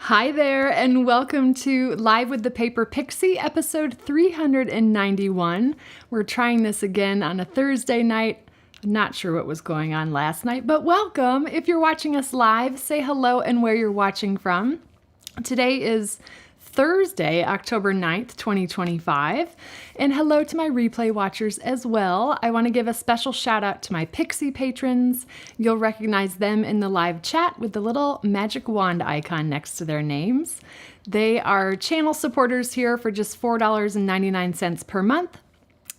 Hi there, and welcome to Live with the Paper Pixie, episode 391. We're trying this again on a Thursday night. I'm not sure what was going on last night, but welcome. If you're watching us live, say hello and where you're watching from. Today is Thursday, October 9th, 2025. And hello to my replay watchers as well. I want to give a special shout out to my Pixie patrons. You'll recognize them in the live chat with the little magic wand icon next to their names. They are channel supporters here for just $4.99 per month.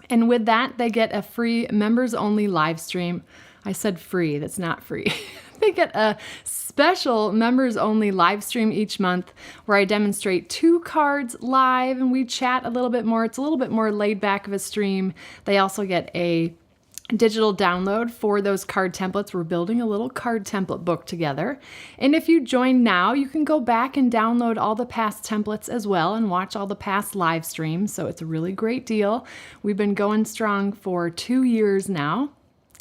And with that, they get a free members-only live stream. I said free, that's not free. They get a special members-only live stream each month where I demonstrate 2 cards live and we chat a little bit more. It's a little bit more laid back of a stream. They also get a digital download for those card templates. We're building a little card template book together. And if you join now, you can go back and download all the past templates as well and watch all the past live streams. So it's a really great deal. We've been going strong for 2 years now.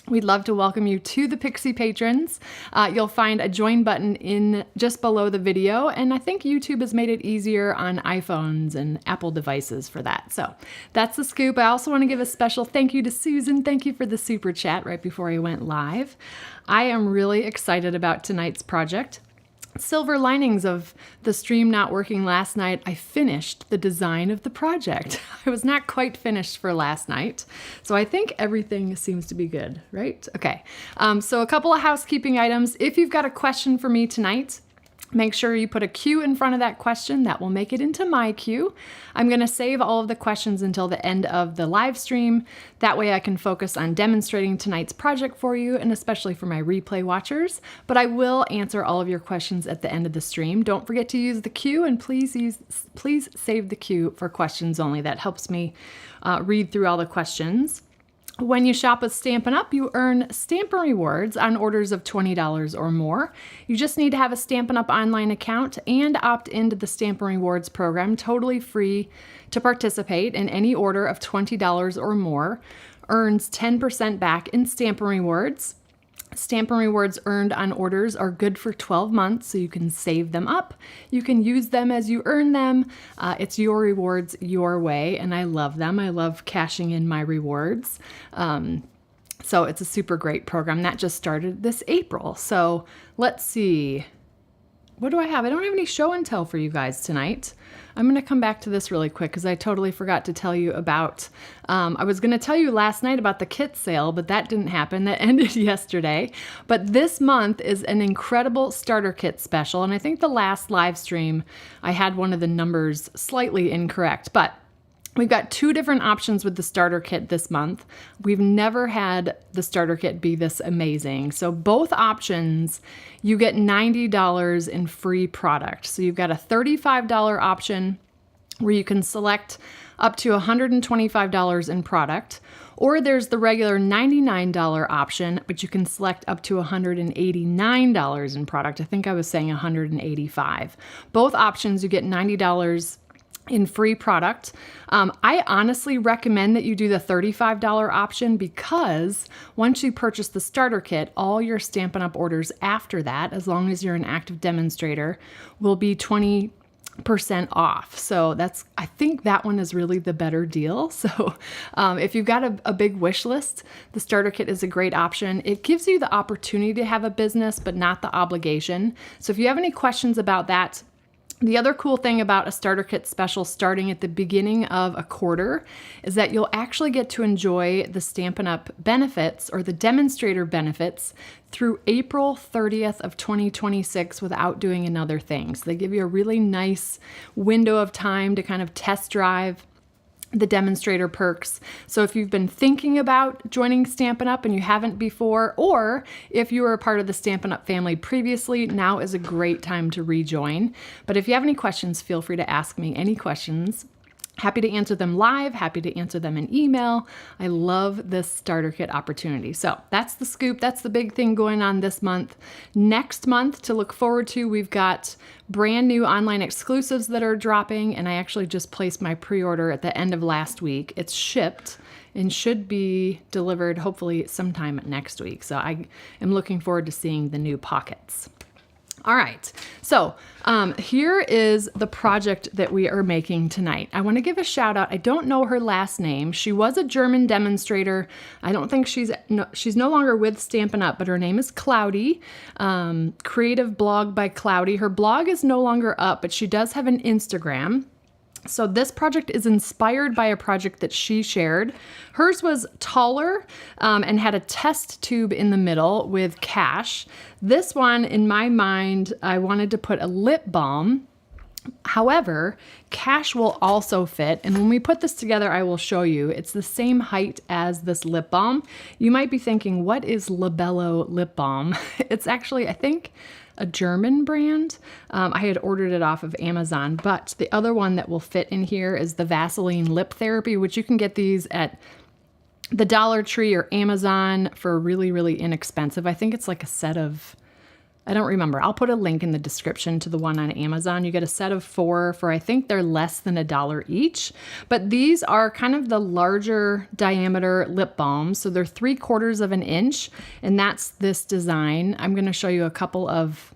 We'd love to welcome you to the Pixie patrons. You'll find a join button in just below the video, and I think YouTube has made it easier on iPhones and Apple devices for that. So that's the scoop. I also want to give a special thank you to Susan. Thank you for the super chat right before I went live. I am really excited about tonight's project. Silver linings of the stream not working last night, I finished the design of the project. I was not quite finished for last night, so I think everything seems to be good, right? Okay, so a couple of housekeeping items. If you've got a question for me tonight, make sure you put a Q in front of that question. That will make it into my queue. I'm going to save all of the questions until the end of the live stream. That way I can focus on demonstrating tonight's project for you, and especially for my replay watchers. But I will answer all of your questions at the end of the stream. Don't forget to use the Q, and please save the Q for questions only. That helps me read through all the questions. When you shop with Stampin' Up, you earn Stampin' Rewards on orders of $20 or more. You just need to have a Stampin' Up online account and opt into the Stampin' Rewards program, totally free to participate, in any order of $20 or more earns 10% back in Stampin' Rewards. Stampin' Rewards earned on orders are good for 12 months, so you can save them up. You can use them as you earn them. It's your rewards your way, and I love them. I love cashing in my rewards. So it's a super great program. That just started this April. So let's see. What do I have? I don't have any show and tell for you guys tonight. I'm going to come back to this really quick because I totally forgot to tell you about, I was going to tell you last night about the kit sale, but that didn't happen. That ended yesterday. But this month is an incredible starter kit special. And I think the last live stream, I had one of the numbers slightly incorrect, but we've got 2 different options with the starter kit this month. We've never had the starter kit be this amazing. So both options, you get $90 in free product. So you've got a $35 option where you can select up to $125 in product, or there's the regular $99 option, but you can select up to $189 in product. I think I was saying $185. Both options, you get $90 in free product. I honestly recommend that you do the $35 option because once you purchase the starter kit, all your Stampin' Up! Orders after that, as long as you're an active demonstrator, will be 20% off. So I think that one is really the better deal. So if you've got a big wish list, the starter kit is a great option. It gives you the opportunity to have a business, but not the obligation. So if you have any questions about that, the other cool thing about a starter kit special starting at the beginning of a quarter is that you'll actually get to enjoy the Stampin' Up! Benefits or the demonstrator benefits through April 30th of 2026 without doing another thing. So they give you a really nice window of time to kind of test drive the demonstrator perks. So if you've been thinking about joining Stampin' Up! And you haven't before, or if you were a part of the Stampin' Up! Family previously, now is a great time to rejoin. But if you have any questions, feel free to ask me any questions. Happy to answer them live, happy to answer them in email. I love this starter kit opportunity. So that's the scoop. That's the big thing going on this month. Next month to look forward to, we've got brand new online exclusives that are dropping, and I actually just placed my pre-order at the end of last week. It's shipped and should be delivered hopefully sometime next week. So I am looking forward to seeing the new pockets. All right, so here is the project that we are making tonight. I want to give a shout out. I don't know her last name. She was a German demonstrator. I don't think she's no longer with Stampin' Up, but her name is Cloudy. Creative blog by Cloudy. Her blog is no longer up, but she does have an Instagram. So this project is inspired by a project that she shared. Hers was taller and had a test tube in the middle with cash. This one, in my mind, I wanted to put a lip balm. However, cash will also fit. And when we put this together, I will show you. It's the same height as this lip balm. You might be thinking, what is Labello lip balm? It's actually, I think, a German brand. I had ordered it off of Amazon, but the other one that will fit in here is the Vaseline Lip Therapy, which you can get these at the Dollar Tree or Amazon for really, really inexpensive. I think it's like a set of, I don't remember. I'll put a link in the description to the one on Amazon. You get a set of 4 for, I think they're less than $1 each. But these are kind of the larger diameter lip balms. So they're 3/4 of an inch, and that's this design. I'm going to show you a couple of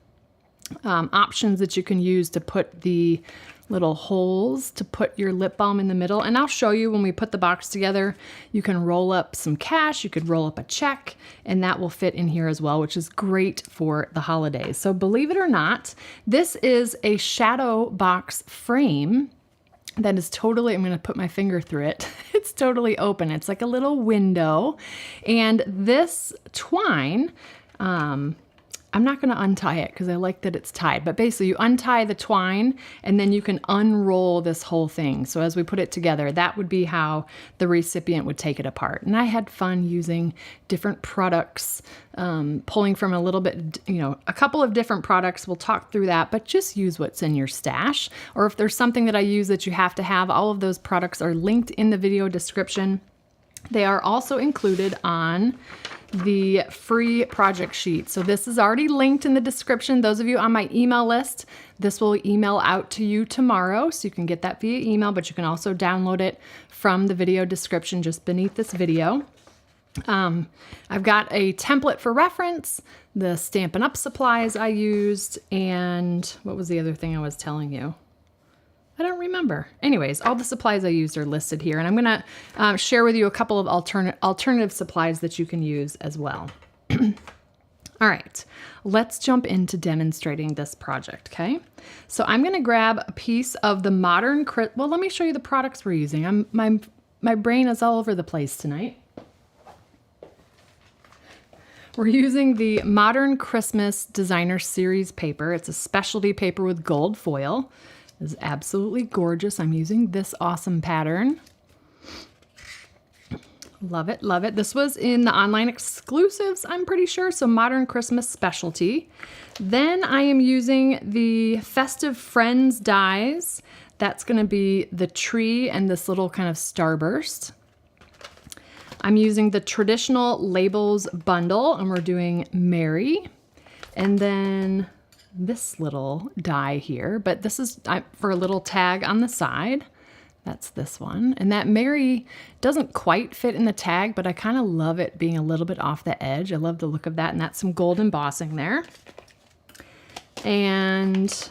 options that you can use to put the little holes to put your lip balm in the middle. And I'll show you when we put the box together. You can roll up some cash, you could roll up a check, and that will fit in here as well, which is great for the holidays. So believe it or not, this is a shadow box frame that is totally, I'm going to put my finger through it. It's totally open. It's like a little window. And this twine, I'm not going to untie it because I like that it's tied, but basically you untie the twine and then you can unroll this whole thing. So as we put it together, that would be how the recipient would take it apart. And I had fun using different products, pulling from a little bit, a couple of different products. We'll talk through that, but just use what's in your stash. Or if there's something that I use that you have to have, all of those products are linked in the video description. They are also included on the free project sheet. So this is already linked in the description. Those of you on my email list, this will email out to you tomorrow. So you can get that via email, but you can also download it from the video description just beneath this video. I've got a template for reference, the Stampin' Up! Supplies I used, and what was the other thing I was telling you? I don't remember. Anyways, all the supplies I used are listed here, and I'm going to share with you a couple of alternative supplies that you can use as well. All right, let's jump into demonstrating this project, okay? So I'm going to grab a piece of the modern, well, let me show you the products we're using. My brain is all over the place tonight. We're using the Modern Christmas Designer Series paper. It's a specialty paper with gold foil. This is absolutely gorgeous. I'm using this awesome pattern. Love it, love it. This was in the online exclusives, I'm pretty sure, so Modern Christmas Specialty. Then I am using the Festive Friends dies. That's going to be the tree and this little kind of starburst. I'm using the Traditional Labels bundle, and we're doing Mary. And then this little die here, but this is for a little tag on the side. That's this one. And that Mary doesn't quite fit in the tag, but I kind of love it being a little bit off the edge. I love the look of that, and that's some gold embossing there. And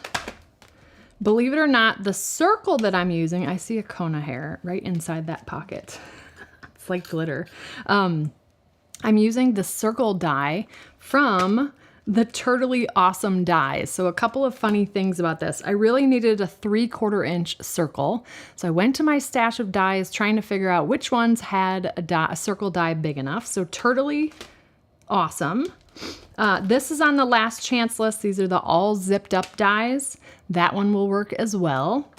believe it or not, the circle that I'm using, I see a Kona hair right inside that pocket. It's like glitter. I'm using the circle die from the Turtley Awesome dies. So a couple of funny things about this. I really needed a 3/4 inch circle. So I went to my stash of dies trying to figure out which ones had a circle die big enough. So Turtley Awesome. This is on the last chance list. These are the all zipped up dies. That one will work as well.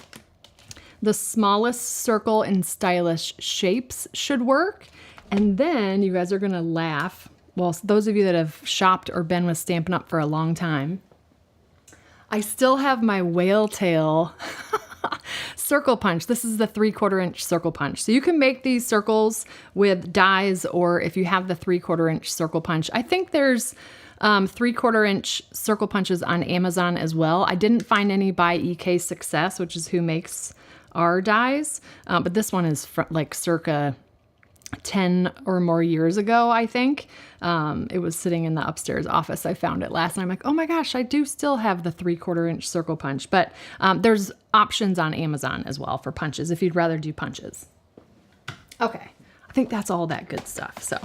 The smallest circle in stylish shapes should work. And then you guys are gonna laugh. Well, those of you that have shopped or been with Stampin' Up! For a long time, I still have my whale tail circle punch. This is the 3/4 inch circle punch. So you can make these circles with dies, or if you have the 3/4 inch circle punch. I think there's 3/4 inch circle punches on Amazon as well. I didn't find any by EK Success, which is who makes our dies, but this one is like circa 10 or more years ago, I think. It was sitting in the upstairs office. I found it last night. I'm like, oh my gosh, I do still have the 3/4 inch circle punch, but there's options on Amazon as well for punches if you'd rather do punches. Okay, I think that's all that good stuff. So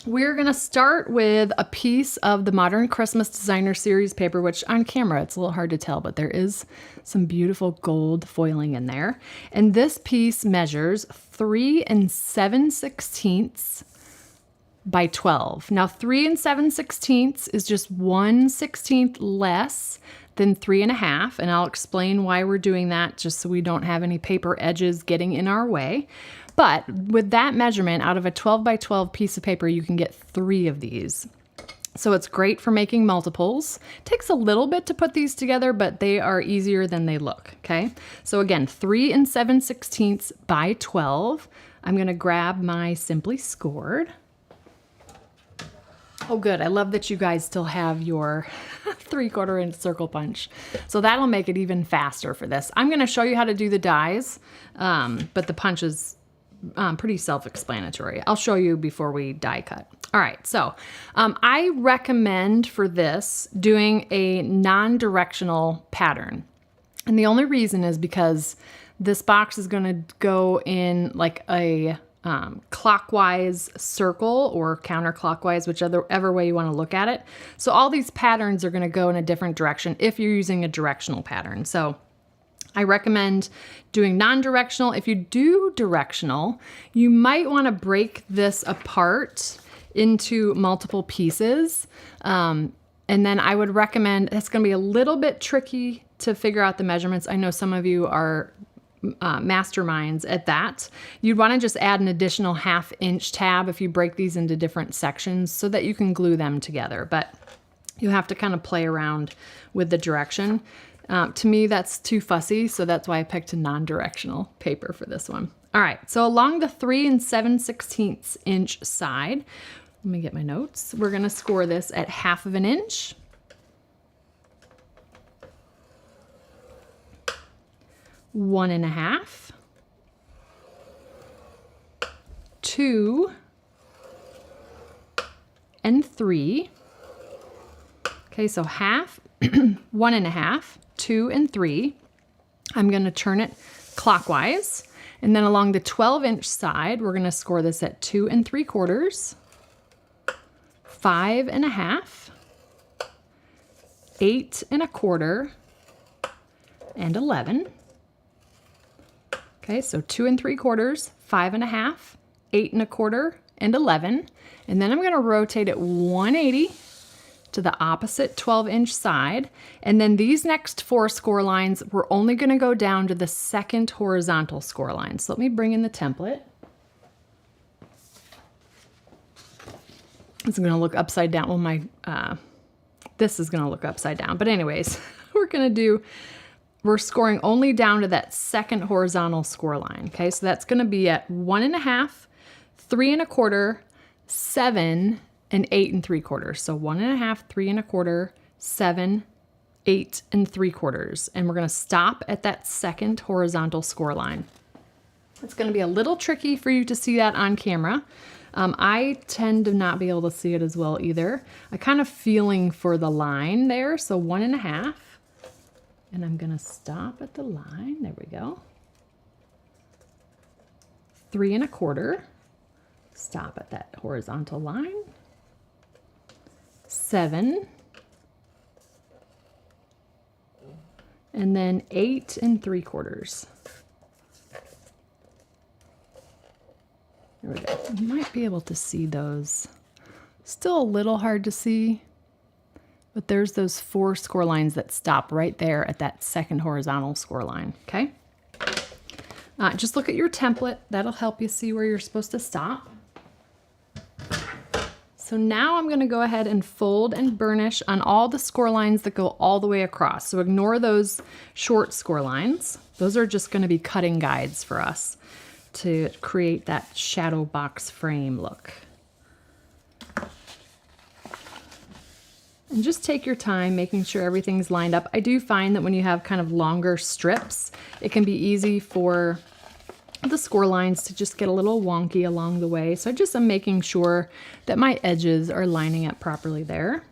we're going to start with a piece of the Modern Christmas Designer Series paper, which on camera, it's a little hard to tell, but there is some beautiful gold foiling in there. And this piece measures 3 7/16 by 12. Now 3 7/16 is just 1/16 less than 3.5. And I'll explain why we're doing that just so we don't have any paper edges getting in our way. But with that measurement, out of a 12 by 12 piece of paper, you can get 3 of these. So it's great for making multiples. Takes a little bit to put these together, but they are easier than they look, okay? So again, 3 7/16 by 12. I'm gonna grab my Simply Scored. Oh good, I love that you guys still have your 3/4 inch circle punch. So that'll make it even faster for this. I'm gonna show you how to do the dies, but the punch is pretty self-explanatory. I'll show you before we die cut. All right, so I recommend for this doing a non-directional pattern. And the only reason is because this box is gonna go in like a clockwise circle or counterclockwise, whichever way you wanna look at it. So all these patterns are gonna go in a different direction if you're using a directional pattern. So I recommend doing non-directional. If you do directional, you might want to break this apart into multiple pieces. And then I would recommend, it's going to be a little bit tricky to figure out the measurements. I know some of you are masterminds at that. You'd want to just add an additional 1/2 inch tab if you break these into different sections so that you can glue them together. But you have to kind of play around with the direction. To me, that's too fussy, so that's why I picked a non-directional paper for this one. All right, so along the 3 7/16 inch side, let me get my notes. We're gonna score this at 1/2 inch. One and a half. 2 and 3. Okay, so 1/2, 1 1/2, 2 and 3. I'm going to turn it clockwise. And then along the 12 inch side, we're going to score this at 2 3/4, 5 1/2, 8 1/4, and 11. Okay, so 2 3/4, 5 1/2, 8 1/4, and 11. And then I'm going to rotate it 180 to the opposite 12 inch side. And then these next 4 score lines, we're only going to go down to the second horizontal score line. So let me bring in the template. It's going to look upside down. Well, this is going to look upside down. But anyways, we're scoring only down to that second horizontal score line. Okay, so that's going to be at 1 1/2, 3 1/4, 7, and 8 3/4. So 1 1/2, 3 1/4, 7, 8 3/4. And we're going to stop at that second horizontal score line. It's going to be a little tricky for you to see that on camera. I tend to not be able to see it as well either. I'm kind of feeling for the line there. So 1 1/2. And I'm going to stop at the line. There we go. 3 1/4. Stop at that horizontal line. 7, and then 8 3/4. There we go. You might be able to see those. Still a little hard to see, but there's those 4 score lines that stop right there at that second horizontal score line, okay? Just look at your template. That'll help you see where you're supposed to stop. So now I'm going to go ahead and fold and burnish on all the score lines that go all the way across. So ignore those short score lines. Those are just going to be cutting guides for us to create that shadow box frame look. And just take your time making sure everything's lined up. I do find that when you have kind of longer strips, it can be easy for the score lines to just get a little wonky along the way. So I just am making sure that my edges are lining up properly there.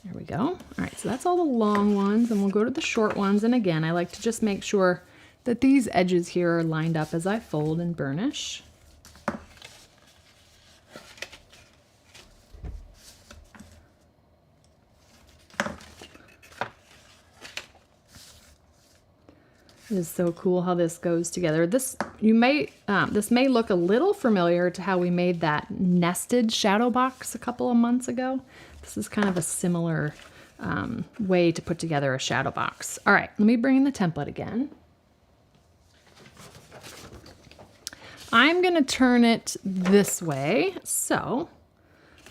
There we go. All right, so that's all the long ones, and we'll go to the short ones. And again, I like to just make sure that these edges here are lined up as I fold and burnish. It is so cool how this goes together. This may look a little familiar to how we made that nested shadow box a couple of months ago. This is kind of a similar way to put together a shadow box. All right, let me bring in the template again. I'm gonna turn it this way. So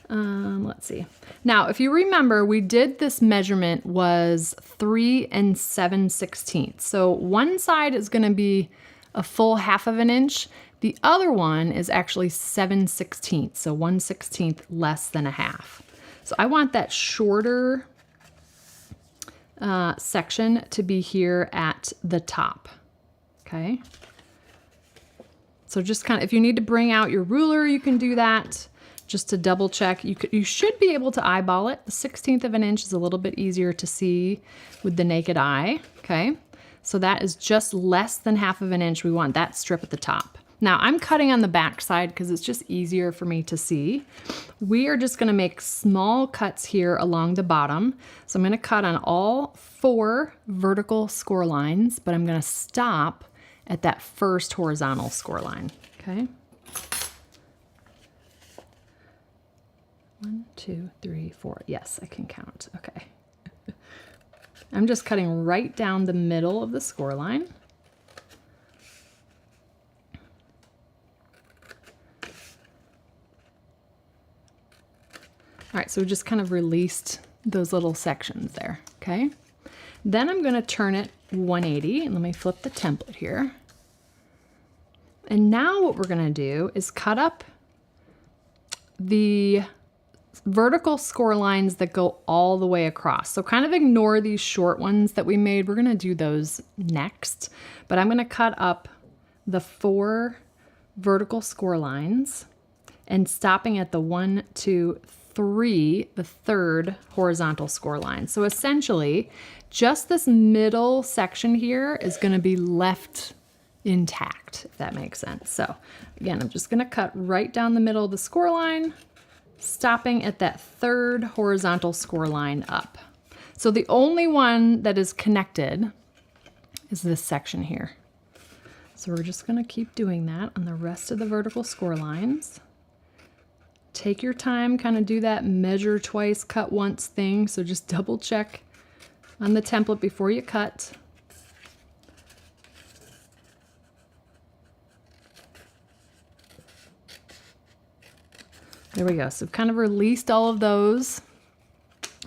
let's see. Now, if you remember, we did this measurement was 3 7/16. So one side is gonna be a full 1/2 inch. The other one is actually 7/16, so 1/16 less than a half. So I want that shorter section to be here at the top, okay? So just kind of, if you need to bring out your ruler, you can do that. Just to double check, you should be able to eyeball it. The 1/16 of an inch is a little bit easier to see with the naked eye, okay? So that is just less than 1/2 inch. We want that strip at the top. Now I'm cutting on the back side because it's just easier for me to see. We are just gonna make small cuts here along the bottom. So I'm gonna cut on all 4 vertical score lines, but I'm gonna stop at that first horizontal score line, okay? 1, 2, 3, 4. Yes, I can count. Okay. I'm just cutting right down the middle of the score line. All right, so we just kind of released those little sections there, okay? Then I'm gonna turn it 180, and let me flip the template here. And now what we're gonna do is cut up the vertical score lines that go all the way across. So kind of ignore these short ones that we made. We're gonna do those next, but I'm gonna cut up the 4 vertical score lines and stopping at the 1, 2, 3, the 3rd horizontal score line. So essentially, just this middle section here is gonna be left intact, if that makes sense. So again, I'm just gonna cut right down the middle of the score line, stopping at that 3rd horizontal score line up. So the only one that is connected is this section here. So we're just gonna keep doing that on the rest of the vertical score lines. Take your time, kind of do that measure twice, cut once thing. So just double check on the template before you cut. There we go. So I've kind of released all of those.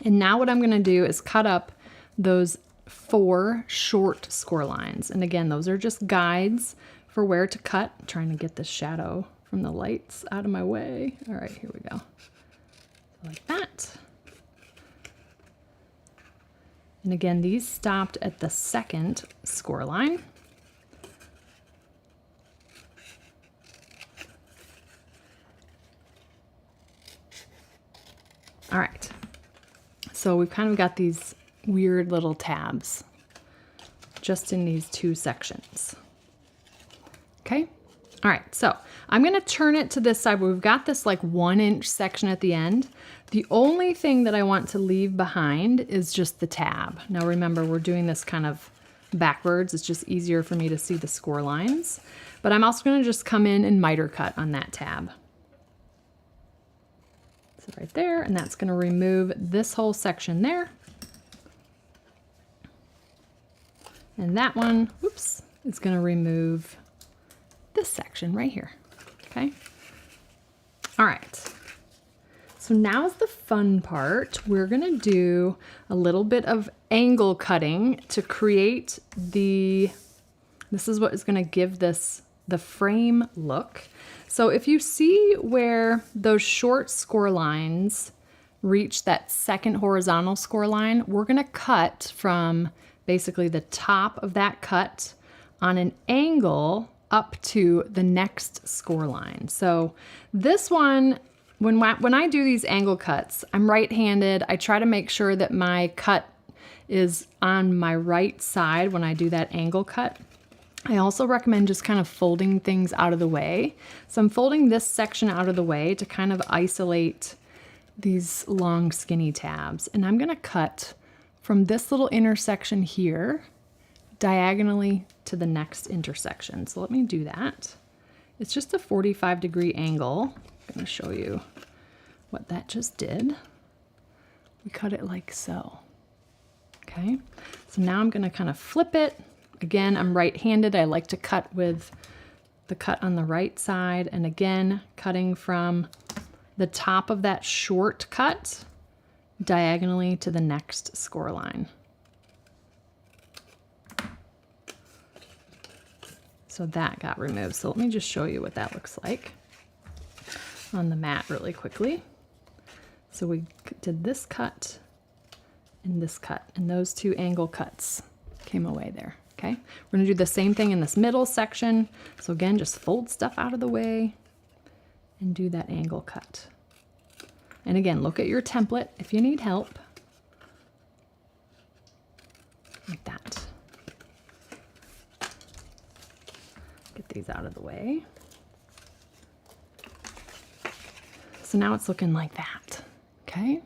And now what I'm going to do is cut up those 4 short score lines. And again, those are just guides for where to cut. I'm trying to get the shadow from the lights out of my way. All right, here we go. Like that. And again, these stopped at the 2nd score line. All right, so we've kind of got these weird little tabs just in these 2 sections. Okay, all right, so I'm gonna turn it to this side where we've got this like 1-inch section at the end. The only thing that I want to leave behind is just the tab. Now remember, we're doing this kind of backwards. It's just easier for me to see the score lines, but I'm also gonna just come in and miter cut on that tab. So right there, and that's gonna remove this whole section there. And that one, whoops, is gonna remove this section right here, okay? All right, so So now's the fun part. We're gonna do a little bit of angle cutting to create this is what is gonna give this the frame look. So if you see where those short score lines reach that second horizontal score line, we're gonna cut from basically the top of that cut on an angle up to the next score line. So this one, when I do these angle cuts, I'm right-handed. I try to make sure that my cut is on my right side when I do that angle cut. I also recommend just kind of folding things out of the way. So I'm folding this section out of the way to kind of isolate these long skinny tabs. And I'm gonna cut from this little intersection here diagonally to the next intersection. So let me do that. It's just a 45-degree angle. I'm gonna show you what that just did. We cut it like so. Okay, so now I'm gonna kind of flip it. Again, I'm right-handed. I like to cut with the cut on the right side. And again, cutting from the top of that short cut diagonally to the next score line. So that got removed. So let me just show you what that looks like on the mat really quickly. So we did this cut and this cut, and those two angle cuts came away there. Okay, we're gonna do the same thing in this middle section. So again, just fold stuff out of the way and do that angle cut. And again, look at your template if you need help. Like that. Get these out of the way. So now it's looking like that, okay?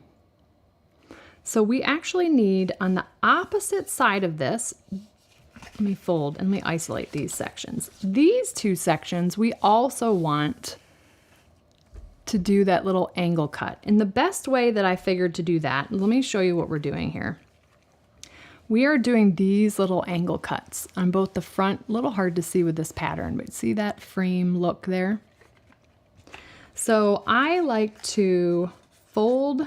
So we actually need, on the opposite side of this, let me fold and let me isolate these sections. These two sections, we also want to do that little angle cut. And the best way that I figured to do that, let me show you what we're doing here. We are doing these little angle cuts on both the front, a little hard to see with this pattern, but see that frame look there? So I like to fold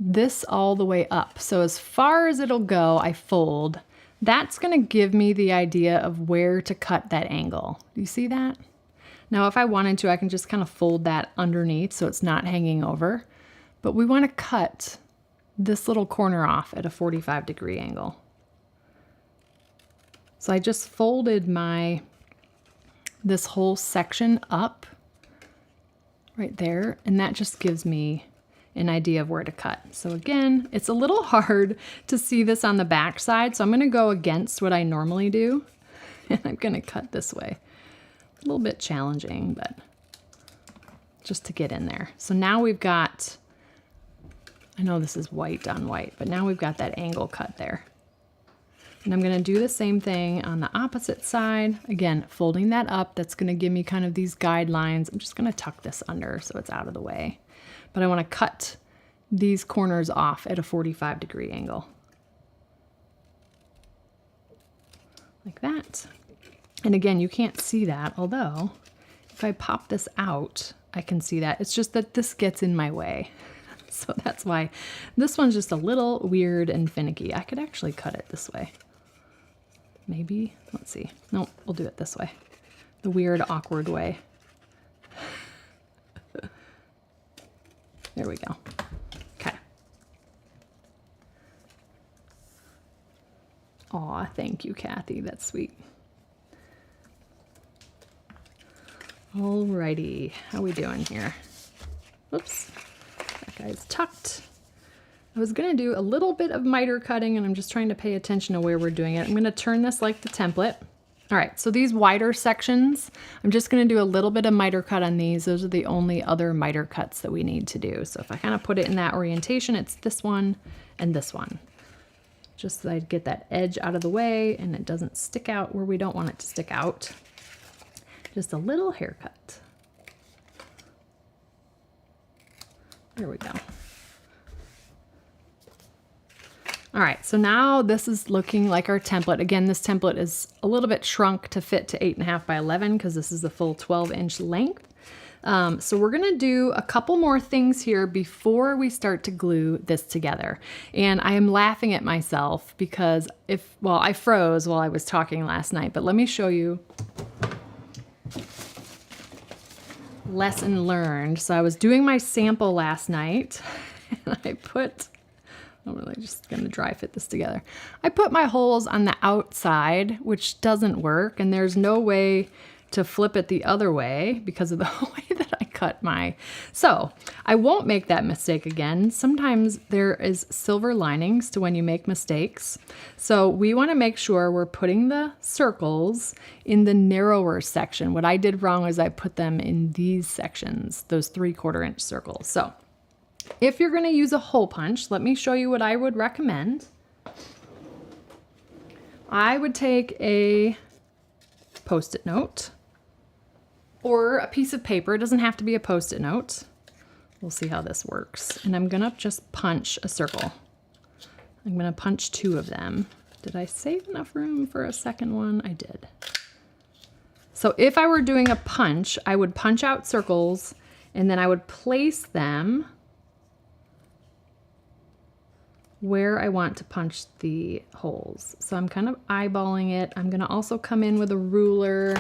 this all the way up. So as far as it'll go, I fold. That's gonna give me the idea of where to cut that angle. Do you see that? Now, if I wanted to, I can just kind of fold that underneath so it's not hanging over, but we wanna cut this little corner off at a 45-degree angle. So I just folded this whole section up right there, and that just gives me an idea of where to cut. So again, it's a little hard to see this on the back side, so I'm gonna go against what I normally do, and I'm gonna cut this way. A little bit challenging, but just to get in there. So now we've got, I know this is white on white, but now we've got that angle cut there. And I'm gonna do the same thing on the opposite side. Again, folding that up, that's gonna give me kind of these guidelines. I'm just gonna tuck this under so it's out of the way. But I wanna cut these corners off at a 45-degree angle. Like that. And again, you can't see that, although if I pop this out, I can see that. It's just that this gets in my way. So that's why this one's just a little weird and finicky. I could actually cut it this way. Maybe, let's see. No, we'll do it this way. The weird, awkward way. There we go. Okay. Aw, thank you, Kathy. That's sweet. Alrighty, how we doing here? Oops, that guy's tucked. I was gonna do a little bit of miter cutting, and I'm just trying to pay attention to where we're doing it. I'm gonna turn this like the template. All right, so these wider sections, I'm just gonna do a little bit of miter cut on these. Those are the only other miter cuts that we need to do. So if I kind of put it in that orientation, it's this one and this one. Just so I get that edge out of the way and it doesn't stick out where we don't want it to stick out. Just a little haircut. There we go. All right, so now this is looking like our template. Again, this template is a little bit shrunk to fit to 8.5 by 11 because this is the full 12-inch length. So we're gonna do a couple more things here before we start to glue this together. And I am laughing at myself because I froze while I was talking last night, but let me show you. Lesson learned. So I was doing my sample last night and I'm really just gonna dry fit this together. I put my holes on the outside, which doesn't work, and there's no way to flip it the other way because of the way that I cut my. So I won't make that mistake again. Sometimes there is silver linings to when you make mistakes. So we wanna make sure we're putting the circles in the narrower section. What I did wrong is I put them in these sections, those 3/4 inch circles. So if you're gonna use a hole punch, let me show you what I would recommend. I would take a Post-it note or a piece of paper. It doesn't have to be a Post-it note. We'll see how this works. And I'm gonna just punch a circle. I'm gonna punch 2 of them. Did I save enough room for a second one? I did. So if I were doing a punch, I would punch out circles and then I would place them where I want to punch the holes. So I'm kind of eyeballing it. I'm gonna also come in with a ruler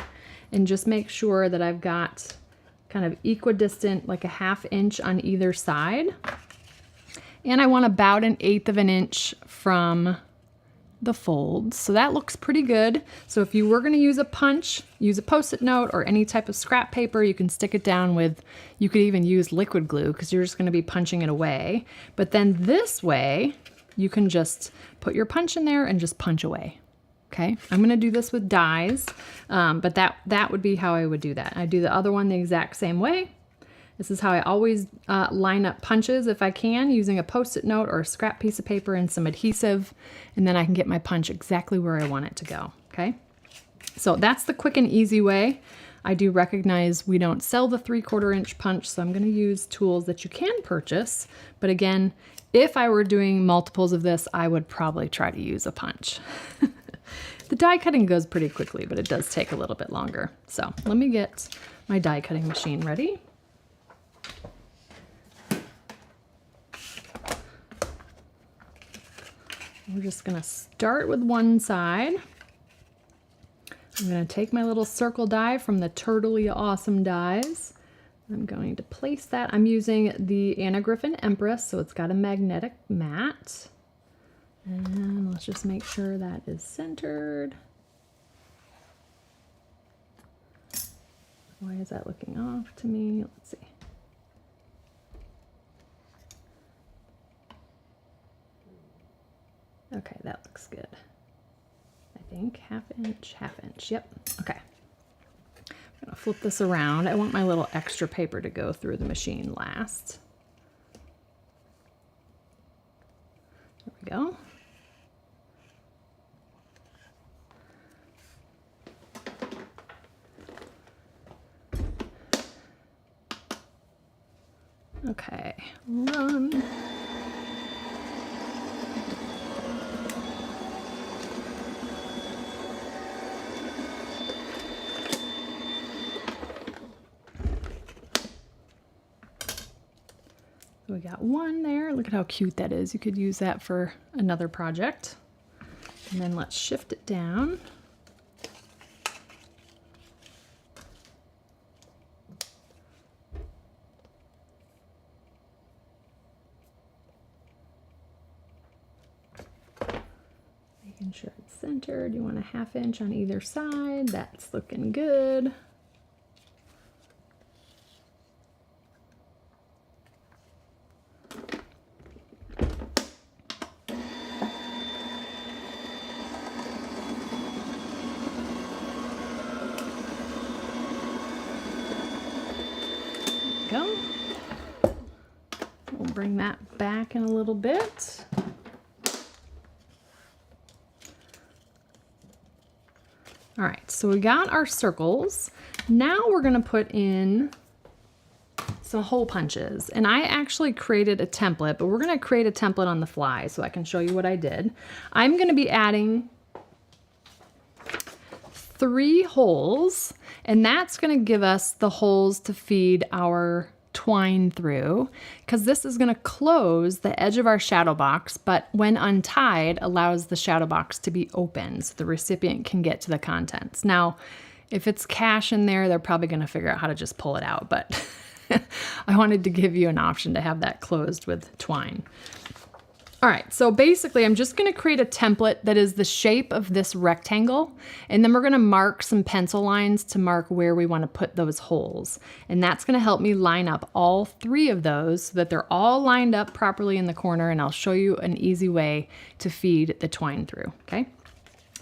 and just make sure that I've got kind of equidistant, like a 1/2 inch on either side. And I want about 1/8 of an inch from the folds. So that looks pretty good. So if you were gonna use a punch, use a Post-it note or any type of scrap paper, you can stick it down with, you could even use liquid glue because you're just gonna be punching it away. But then this way, you can just put your punch in there and just punch away. Okay, I'm gonna do this with dies, but that would be how I would do that. I do the other one the exact same way. This is how I always line up punches if I can, using a Post-it note or a scrap piece of paper and some adhesive, and then I can get my punch exactly where I want it to go, okay? So that's the quick and easy way. I do recognize we don't sell the 3/4 inch punch, so I'm gonna use tools that you can purchase, but again, if I were doing multiples of this, I would probably try to use a punch. The die cutting goes pretty quickly, but it does take a little bit longer. So let me get my die cutting machine ready. We're just gonna start with one side. I'm gonna take my little circle die from the Turtly Awesome dies. I'm going to place that. I'm using the Anna Griffin Empress, so it's got a magnetic mat. And let's just make sure that is centered. Why is that looking off to me? Let's see. Okay, that looks good. I think 1/2 inch, 1/2 inch. Yep, okay. I'm gonna flip this around. I want my little extra paper to go through the machine last. There we go. Okay, run. We got one there. Look at how cute that is. You could use that for another project. And then let's shift it down. Making sure it's centered. You want a 1/2 inch on either side. That's looking good. Go. We'll bring that back in a little bit. All right, so we got our circles. Now we're gonna put in some hole punches. And I actually created a template, but we're gonna create a template on the fly so I can show you what I did. I'm gonna be adding 3 holes, and that's going to give us the holes to feed our twine through, because this is going to close the edge of our shadow box, but when untied allows the shadow box to be open so the recipient can get to the contents. Now, if it's cash in there, they're probably going to figure out how to just pull it out, but I wanted to give you an option to have that closed with twine. All right, so basically I'm just going to create a template that is the shape of this rectangle, and then we're going to mark some pencil lines to mark where we want to put those holes. And that's going to help me line up all 3 of those so that they're all lined up properly in the corner, and I'll show you an easy way to feed the twine through, okay?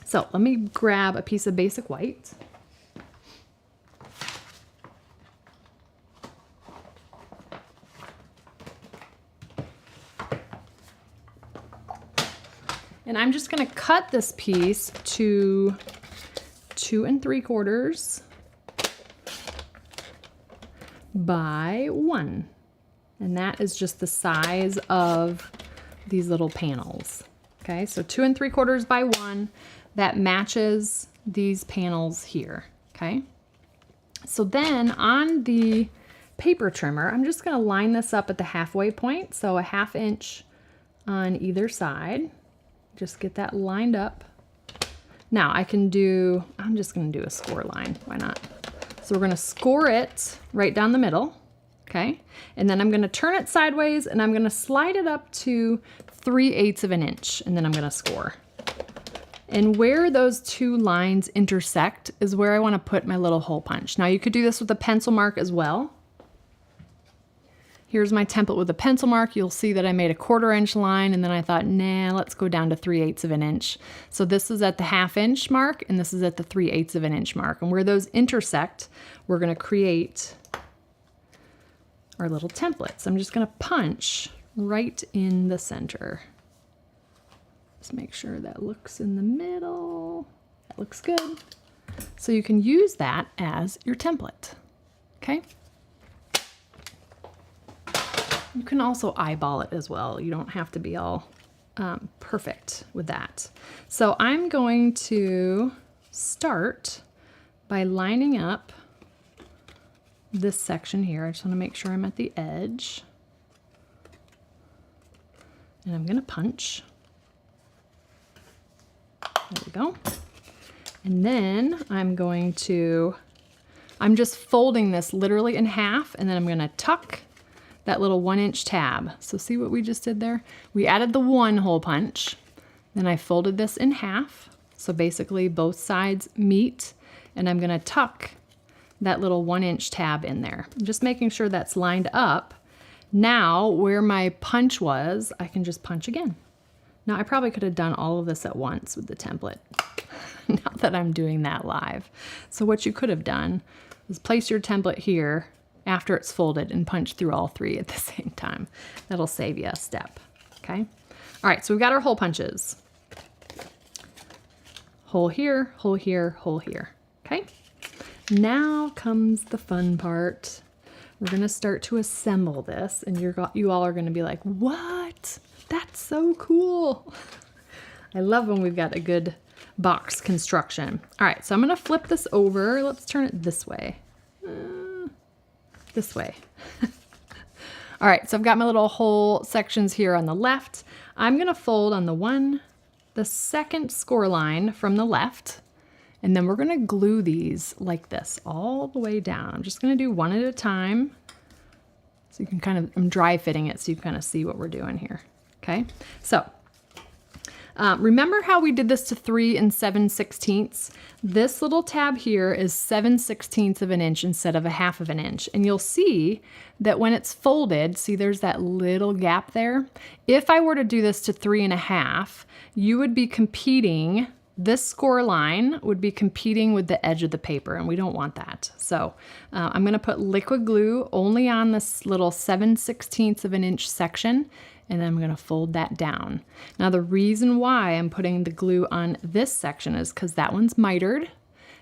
So let me grab a piece of basic white. And I'm just going to cut this piece to 2 3/4 by 1. And that is just the size of these little panels. Okay, so 2 3/4 by 1, that matches these panels here. Okay, so then on the paper trimmer, I'm just going to line this up at the halfway point, so a 1/2 inch on either side. Just get that lined up. Now I'm just going to do a score line. Why not? So we're going to score it right down the middle. Okay. And then I'm going to turn it sideways and I'm going to slide it up to 3/8 of an inch. And then I'm going to score. And where those 2 lines intersect is where I want to put my little hole punch. Now you could do this with a pencil mark as well. Here's my template with a pencil mark. You'll see that I made a 1/4 inch line, and then I thought, nah, let's go down to 3/8 of an inch. So this is at the 1/2 inch mark, and this is at the 3/8 of an inch mark. And where those intersect, we're gonna create our little template. So I'm just gonna punch right in the center. Just make sure that looks in the middle. That looks good. So you can use that as your template, okay? You can also eyeball it as well. You don't have to be all perfect with that. So I'm going to start by lining up this section here. I just want to make sure I'm at the edge. And I'm going to punch. There we go. And then I'm just folding this literally in half, and then I'm going to tuck that little 1 inch tab. So see what we just did there? We added the 1 hole punch, then I folded this in half. So basically both sides meet, and I'm gonna tuck that little 1 inch tab in there. Just making sure that's lined up. Now where my punch was, I can just punch again. Now I probably could have done all of this at once with the template. Not that I'm doing that live. So what you could have done is place your template here after it's folded and punch through all 3 at the same time. That'll save you a step, okay? All right, so we've got our hole punches. Hole here, hole here, hole here, okay? Now comes the fun part. We're gonna start to assemble this, and you all are gonna be like, what? That's so cool. I love when we've got a good box construction. All right, so I'm gonna flip this over. Let's turn it this way. This way. All right, so I've got my little hole sections here on the left. I'm gonna fold on the second score line from the left, and then we're gonna glue these like this all the way down. I'm just gonna do one at a time. So you can I'm dry fitting it so you can kind of see what we're doing here, okay? So remember how we did this to 3 7/16? This little tab here is 7/16 of an inch instead of a 1/2 of an inch. And you'll see that when it's folded, see there's that little gap there? If I were to do this to 3 1/2, you would be competing, this score line would be competing with the edge of the paper, and we don't want that. So I'm gonna put liquid glue only on this little 7/16 of an inch section, and then I'm gonna fold that down. Now the reason why I'm putting the glue on this section is because that one's mitered.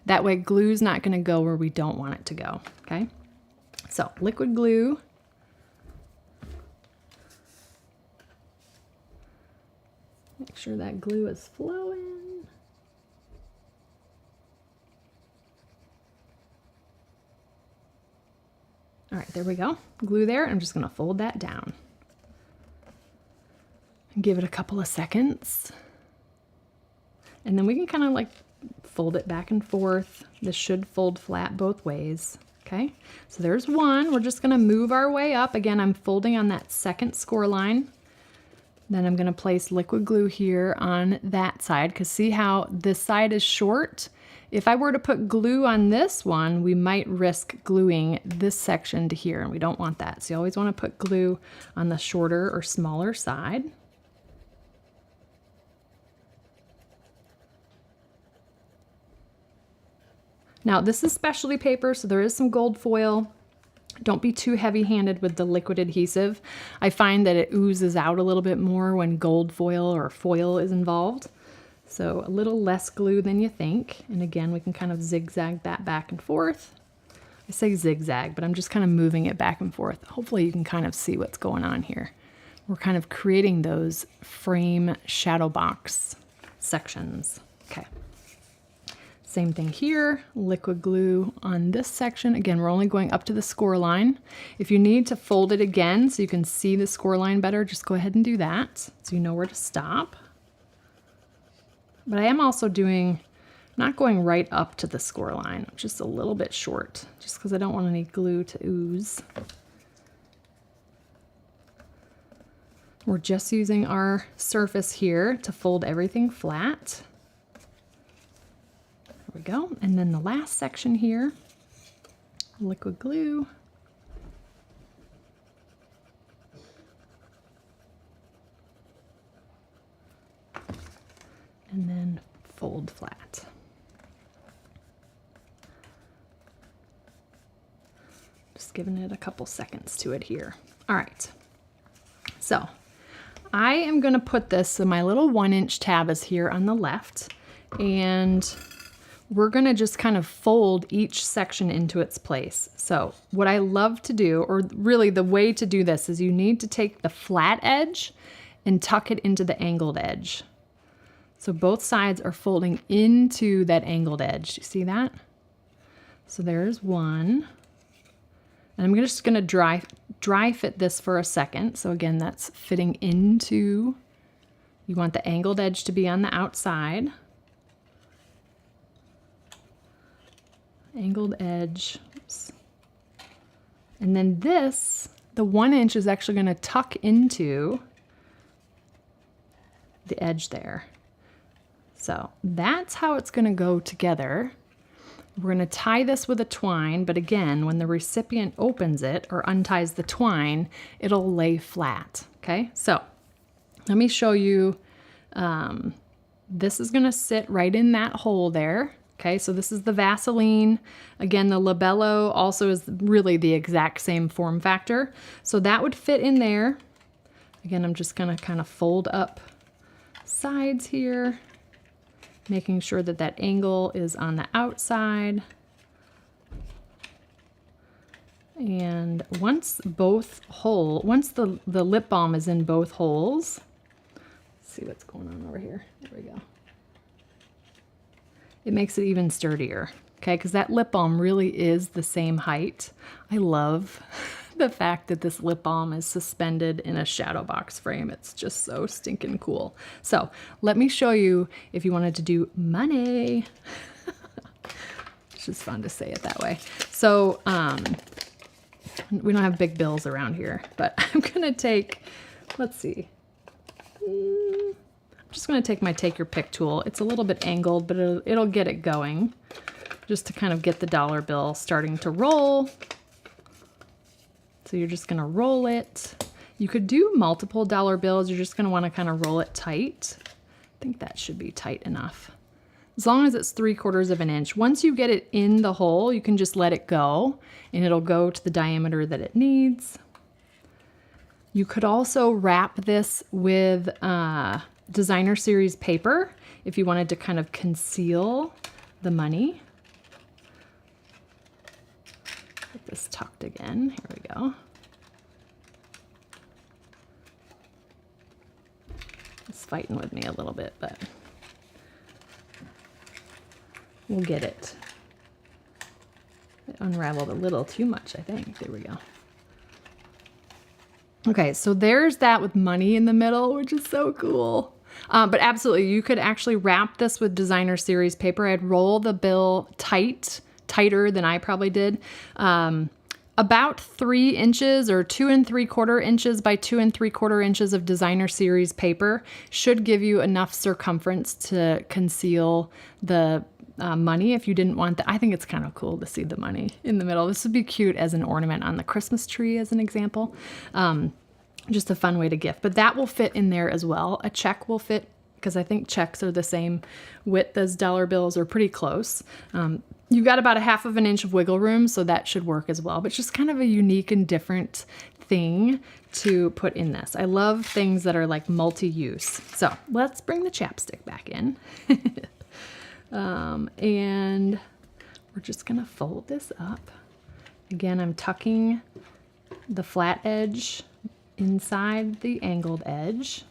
That way glue's not gonna go where we don't want it to go, okay? So liquid glue. Make sure that glue is flowing. All right, there we go. Glue there. I'm just going to fold that down. And give it a couple of seconds. And then we can kind of like fold it back and forth. This should fold flat both ways. Okay, so there's one. We're just going to move our way up. Again, I'm folding on that second score line. Then I'm going to place liquid glue here on that side, because see how this side is short? If I were to put glue on this one, we might risk gluing this section to here, and we don't want that. So you always want to put glue on the shorter or smaller side. Now this is specialty paper, so there is some gold foil. Don't be too heavy-handed with the liquid adhesive. I find that it oozes out a little bit more when gold foil or foil is involved. So a little less glue than you think. And again, we can kind of zigzag that back and forth. I say zigzag, but I'm just kind of moving it back and forth. Hopefully you can kind of see what's going on here. We're kind of creating those frame shadow box sections. Okay. Same thing here, liquid glue on this section. Again, we're only going up to the score line. If you need to fold it again so you can see the score line better, just go ahead and do that so you know where to stop. But I am also not going right up to the score line, just a little bit short, just because I don't want any glue to ooze. We're just using our surface here to fold everything flat. There we go. And then the last section here, liquid glue. And then fold flat. Just giving it a couple seconds to adhere. All right. So I am going to put this, so my little 1-inch tab is here on the left, and we're going to just kind of fold each section into its place. So what I love to do, or really the way to do this, is you need to take the flat edge and tuck it into the angled edge. So both sides are folding into that angled edge. You see that? So there's one. And I'm just going to dry fit this for a second. So again, that's fitting into, you want the angled edge to be on the outside. Angled edge. Oops. And then this, the 1-inch is actually going to tuck into the edge there. So that's how it's going to go together. We're going to tie this with a twine, but again, when the recipient opens it or unties the twine, it'll lay flat. Okay, so let me show you. This is going to sit right in that hole there. Okay, so this is the Vaseline. Again, the labello also is really the exact same form factor. So that would fit in there. Again, I'm just going to kind of fold up sides here, making sure that that angle is on the outside. And once the lip balm is in both holes, let's see what's going on over here. There we go. It makes it even sturdier, okay? Because that lip balm really is the same height. I love the fact that this lip balm is suspended in a shadow box frame. It's just so stinking cool. So let me show you if you wanted to do money. It's just fun to say it that way. So we don't have big bills around here, but I'm gonna take, let's see. I'm just going to take my take your pick tool. It's a little bit angled, but it'll get it going, just to kind of get the dollar bill starting to roll. So you're just going to roll it. You could do multiple dollar bills. You're just going to want to kind of roll it tight. I think that should be tight enough. As long as it's 3/4 of an inch. Once you get it in the hole, you can just let it go, and it'll go to the diameter that it needs. You could also wrap this with designer series paper if you wanted to kind of conceal the money. Get this tucked again. Here we go. It's fighting with me a little bit, but we'll get it. It unraveled a little too much, I think. There we go. Okay, so there's that with money in the middle, which is so cool. But absolutely, you could actually wrap this with designer series paper. I'd roll the bill tighter than I probably did. About 3 inches or 2 3/4 inches by 2 3/4 inches of designer series paper should give you enough circumference to conceal the money if you didn't want that. I think it's kind of cool to see the money in the middle. This would be cute as an ornament on the Christmas tree as an example. Just a fun way to gift, but that will fit in there as well. A check will fit because I think checks are the same width as dollar bills or pretty close. You've got about 1/2 inch of wiggle room, so that should work as well, but it's just kind of a unique and different thing to put in this. I love things that are like multi-use. So let's bring the chapstick back in. And we're just gonna fold this up. Again, I'm tucking the flat edge inside the angled edge.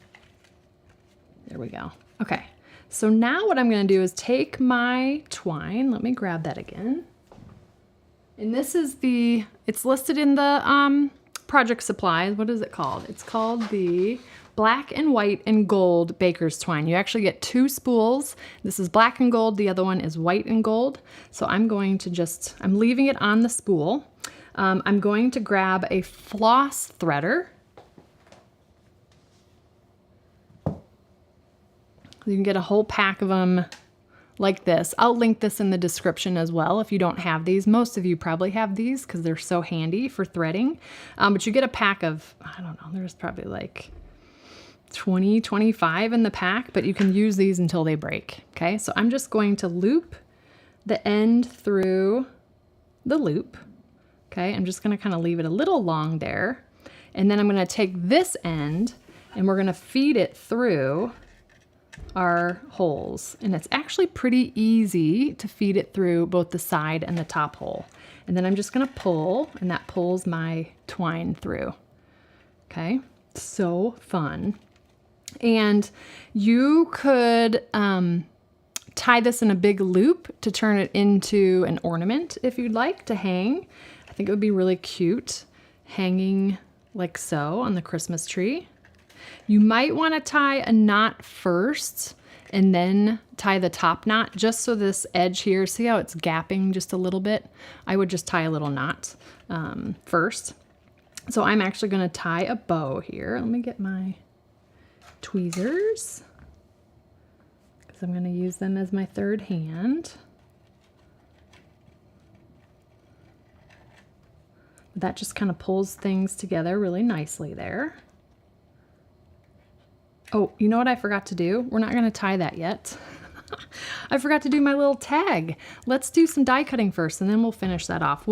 There we go. Okay, so now what I'm gonna do is take my twine. Let me grab that again. And this is it's listed in the project supplies. What is it called? It's called the black and white and gold baker's twine. You actually get 2 spools. This is black and gold. The other one is white and gold. So I'm going to I'm leaving it on the spool. I'm going to grab a floss threader. You can get a whole pack of them like this. I'll link this in the description as well if you don't have these. Most of you probably have these because they're so handy for threading. But you get a pack of, I don't know, there's probably like 20, 25 in the pack, but you can use these until they break. Okay, so I'm just going to loop the end through the loop. Okay, I'm just gonna kind of leave it a little long there. And then I'm gonna take this end and we're gonna feed it through our holes. And it's actually pretty easy to feed it through both the side and the top hole. And then I'm just gonna pull, and that pulls my twine through. Okay, so fun. And you could tie this in a big loop to turn it into an ornament if you'd like to hang. I think it would be really cute hanging like so on the Christmas tree. You might want to tie a knot first and then tie the top knot just so this edge here, see how it's gapping just a little bit? I would just tie a little knot first. So I'm actually going to tie a bow here. Let me get my tweezers because I'm going to use them as my third hand. That just kind of pulls things together really nicely there. Oh, you know what I forgot to do? We're not going to tie that yet. I forgot to do my little tag. Let's do some die cutting first and then we'll finish that off.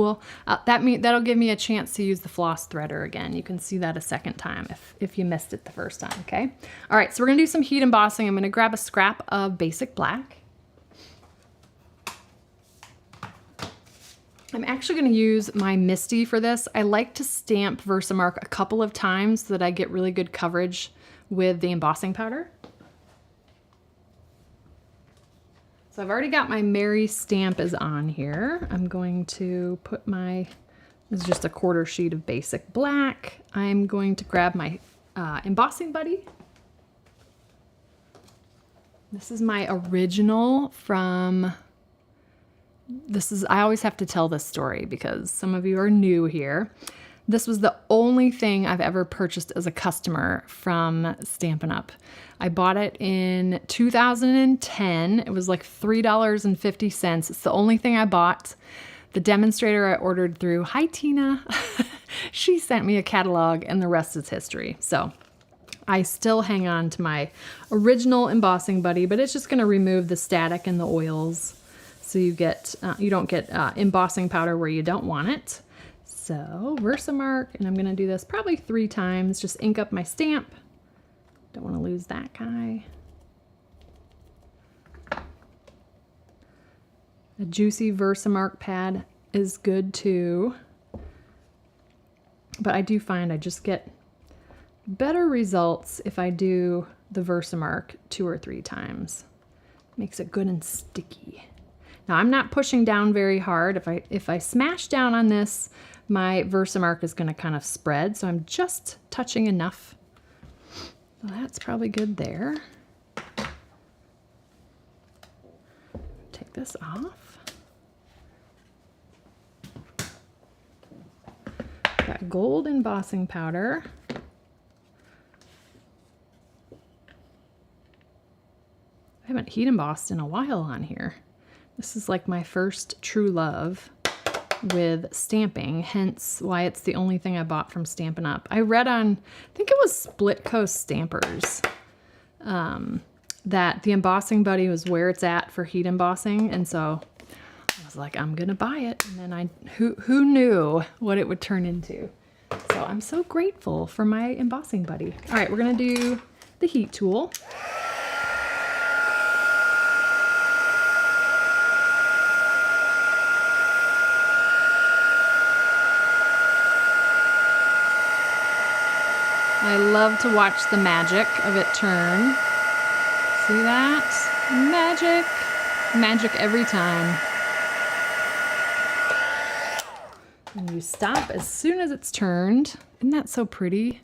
That'll give me a chance to use the floss threader again. You can see that a second time if you missed it the first time, okay? All right, so we're gonna do some heat embossing. I'm gonna grab a scrap of basic black. I'm actually gonna use my Misty for this. I like to stamp Versamark a couple of times so that I get really good coverage with the embossing powder. So I've already got my Mary stamp is on here. I'm going to put this is just a 1/4 sheet of basic black. I'm going to grab my embossing buddy. This is my original from, I always have to tell this story because some of you are new here. This was the only thing I've ever purchased as a customer from Stampin' Up! I bought it in 2010. It was like $3.50. It's the only thing I bought. The demonstrator I ordered through, hi Tina, she sent me a catalog and the rest is history. So I still hang on to my original embossing buddy, but it's just gonna remove the static and the oils so you don't get embossing powder where you don't want it. So Versamark, and I'm gonna do this probably 3 times, just ink up my stamp. Don't wanna lose that guy. A juicy Versamark pad is good too. But I do find I just get better results if I do the Versamark 2 or 3 times. Makes it good and sticky. Now I'm not pushing down very hard. If I smash down on this, my Versamark is going to kind of spread. So I'm just touching enough. So that's probably good there. Take this off. Got gold embossing powder. I haven't heat embossed in a while on here. This is like my first true love with stamping, hence why it's the only thing I bought from Stampin' Up. I read on, I think it was Split Coast Stampers, that the Embossing Buddy was where it's at for heat embossing, and so I was like, I'm gonna buy it, and then who knew what it would turn into? So I'm so grateful for my Embossing Buddy. All right, we're gonna do the heat tool. I love to watch the magic of it turn. See that? Magic. Magic every time. And you stop as soon as it's turned. Isn't that so pretty?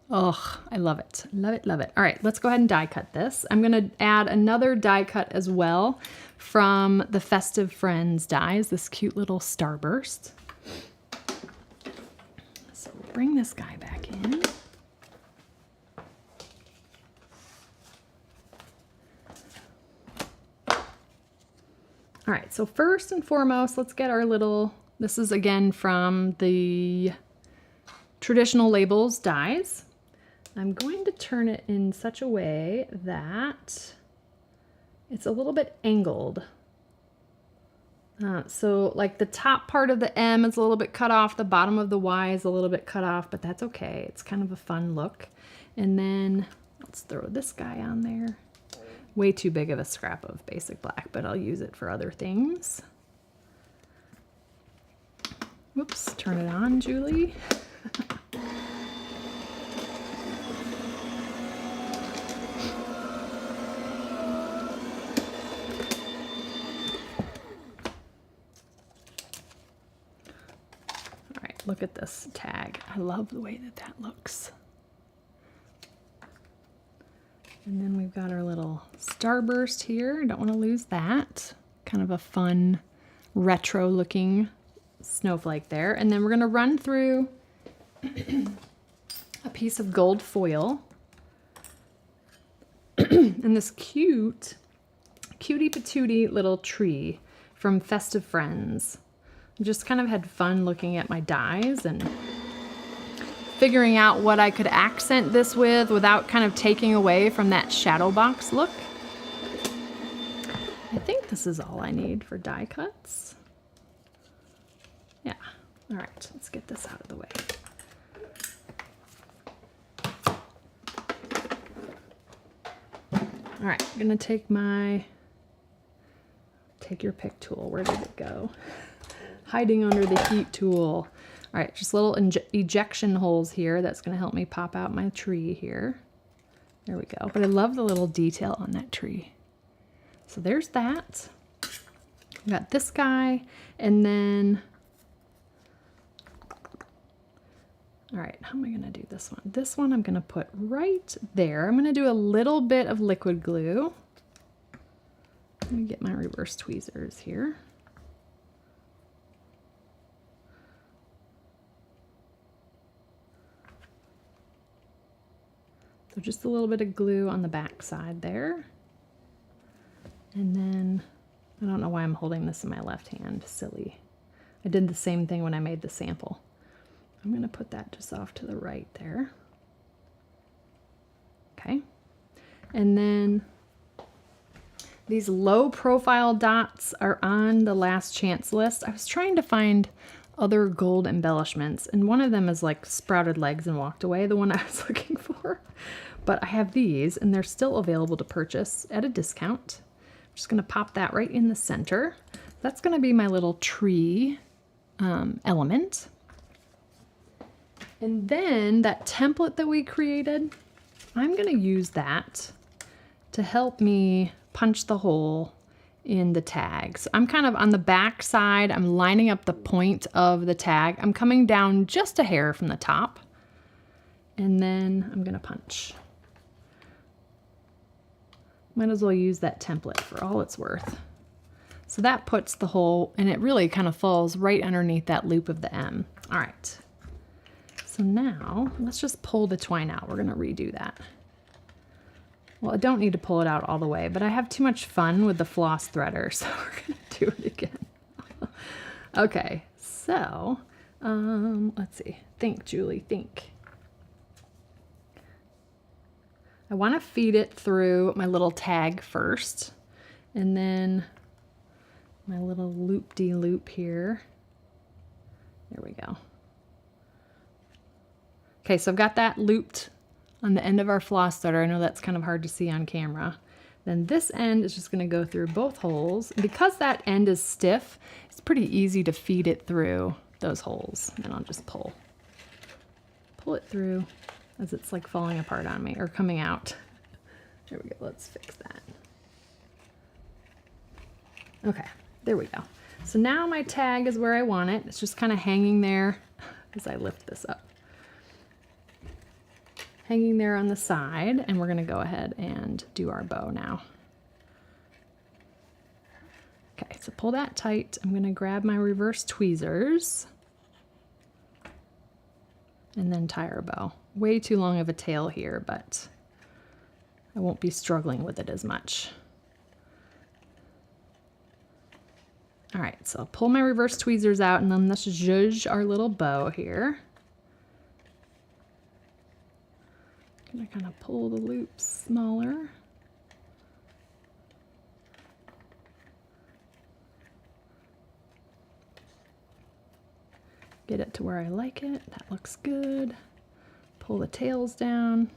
Oh, I love it. Love it, love it. All right, let's go ahead and die cut this. I'm gonna add another die cut as well from the Festive Friends dies, this cute little starburst. So we'll bring this guy back in. All right, so first and foremost, let's get our little, this is again from the Traditional Labels dies. I'm going to turn it in such a way that it's a little bit angled. So like the top part of the M is a little bit cut off, the bottom of the Y is a little bit cut off, but that's okay. It's kind of a fun look. And then let's throw this guy on there. Way too big of a scrap of basic black, but I'll use it for other things. Whoops, turn it on, Julie. All right, look at this tag. I love the way that that looks. And then we've got our little starburst here. I don't want to lose that. Kind of a fun retro looking snowflake there. And then we're going to run through a piece of gold foil and this cutie patootie little tree from Festive Friends. I just kind of had fun looking at my dies and figuring out what I could accent this with without kind of taking away from that shadow box look. I think this is all I need for die cuts. Yeah, all right, let's get this out of the way. All right, I'm gonna take your pick tool. Where did it go? Hiding under the heat tool. All right, just little ejection holes here. That's gonna help me pop out my tree here. There we go. But I love the little detail on that tree. So there's that. We got this guy, and then, all right, how am I gonna do this one? This one I'm gonna put right there. I'm gonna do a little bit of liquid glue. Let me get my reverse tweezers here. So just a little bit of glue on the back side there. And then, I don't know why I'm holding this in my left hand, silly. I did the same thing when I made the sample. I'm gonna put that just off to the right there. Okay. And then these low profile dots are on the last chance list. I was trying to find other gold embellishments, and one of them is like sprouted legs and walked away, the one I was looking for. But I have these, and they're still available to purchase at a discount. I'm just gonna pop that right in the center. That's gonna be my little tree element. And then that template that we created, I'm gonna use that to help me punch the hole in the tag. So I'm kind of on the back side. I'm lining up the point of the tag. I'm coming down just a hair from the top. And then I'm gonna punch. Might as well use that template for all it's worth. So that puts the hole, and it really kind of falls right underneath that loop of the M. All right. So now let's just pull the twine out. We're gonna redo that. Well, I don't need to pull it out all the way, but I have too much fun with the floss threader, so we're gonna do it again. Okay, so let's see. Think, Julie, think. I want to feed it through my little tag first, and then my little loop-de-loop here. There we go. Okay, so I've got that looped on the end of our floss threader. I know that's kind of hard to see on camera. Then this end is just going to go through both holes. And because that end is stiff, it's pretty easy to feed it through those holes. And I'll just pull it through as it's like falling apart on me or coming out. There we go. Let's fix that. Okay, there we go. So now my tag is where I want it. It's just kind of hanging there as I lift this up. Hanging there on the side, and we're going to go ahead and do our bow now. Okay, so pull that tight. I'm going to grab my reverse tweezers and then tie our bow. Way too long of a tail here, but I won't be struggling with it as much. All right, so I'll pull my reverse tweezers out, and then let's zhuzh our little bow here. I'm gonna kind of pull the loops smaller. Get it to where I like it. That looks good. Pull the tails down.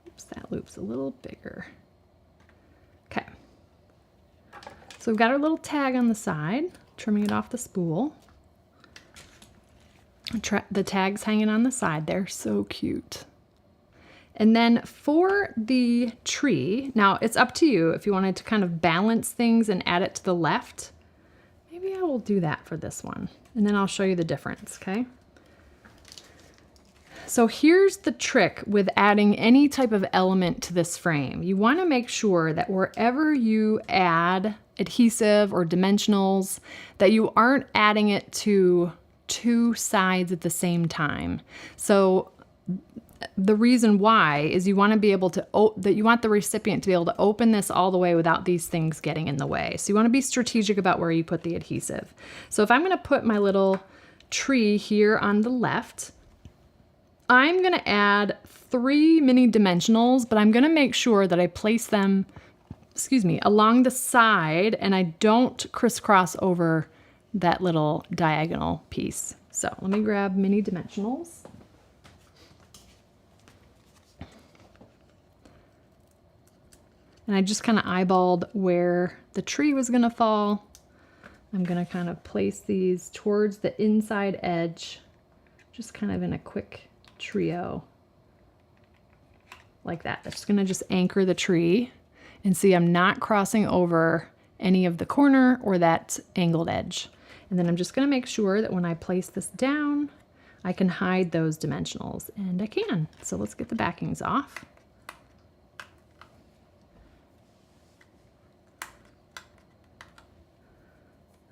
Oops, that loop's a little bigger. Okay. So we've got our little tag on the side, trimming it off the spool. The tag's hanging on the side there, so cute. And then for the tree, now it's up to you if you wanted to kind of balance things and add it to the left. Maybe I will do that for this one, and then I'll show you the difference, okay? So here's the trick with adding any type of element to this frame. You want to make sure that wherever you add adhesive or dimensionals, that you aren't adding it to two sides at the same time. So the reason why is you want to be able to, you want the recipient to be able to open this all the way without these things getting in the way. So you want to be strategic about where you put the adhesive. So if I'm going to put my little tree here on the left, I'm going to add 3 mini dimensionals, but I'm going to make sure that I place them, along the side, and I don't crisscross over that little diagonal piece. So let me grab mini dimensionals. And I just kind of eyeballed where the tree was going to fall. I'm going to kind of place these towards the inside edge, just kind of in a quick trio like that. That's going to just anchor the tree, and see I'm not crossing over any of the corner or that angled edge. And then I'm just going to make sure that when I place this down, I can hide those dimensionals, and I can. So let's get the backings off.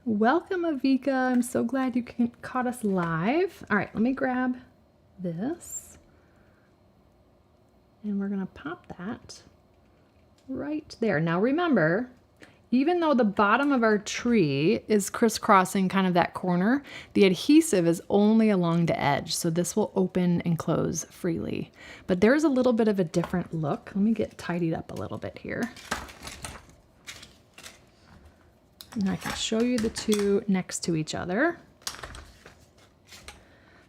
Welcome, Avika. I'm so glad you caught us live. All right, let me grab this, and we're gonna pop that right there. Now remember, even though the bottom of our tree is crisscrossing kind of that corner, the adhesive is only along the edge, so this will open and close freely. But there's a little bit of a different look. Let me get tidied up a little bit here. And I can show you the two next to each other.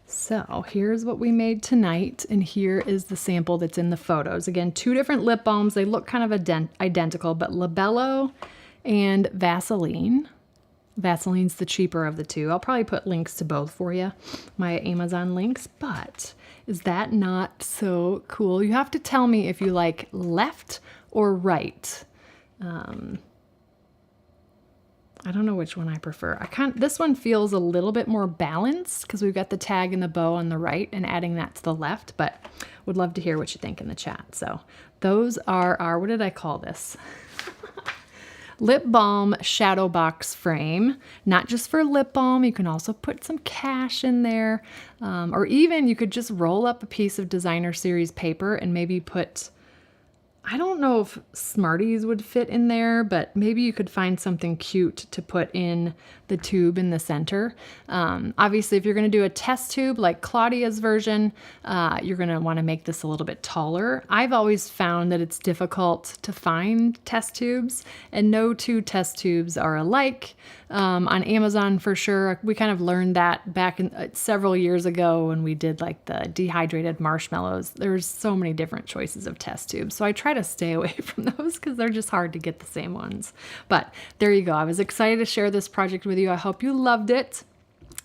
So here's what we made tonight, and here is the sample that's in the photos. Again, 2 different lip balms. They look kind of identical, but Labello and Vaseline. Vaseline's the cheaper of the two. I'll probably put links to both for you, my Amazon links, but is that not so cool? You have to tell me if you like left or right. I don't know which one I prefer. This one feels a little bit more balanced because we've got the tag and the bow on the right and adding that to the left, but would love to hear what you think in the chat. So those are our, what did I call this? Lip balm shadow box frame. Not just for lip balm, you can also put some cash in there. Or even you could just roll up a piece of designer series paper and maybe put, I don't know if Smarties would fit in there, but maybe you could find something cute to put in the tube in the center. Obviously, if you're going to do a test tube like Claudia's version, you're going to want to make this a little bit taller. I've always found that it's difficult to find test tubes, and no two test tubes are alike. On Amazon for sure. We kind of learned that back in several years ago when we did like the dehydrated marshmallows. There's so many different choices of test tubes. So I try to stay away from those because they're just hard to get the same ones. But there you go. I was excited to share this project with you. I hope you loved it.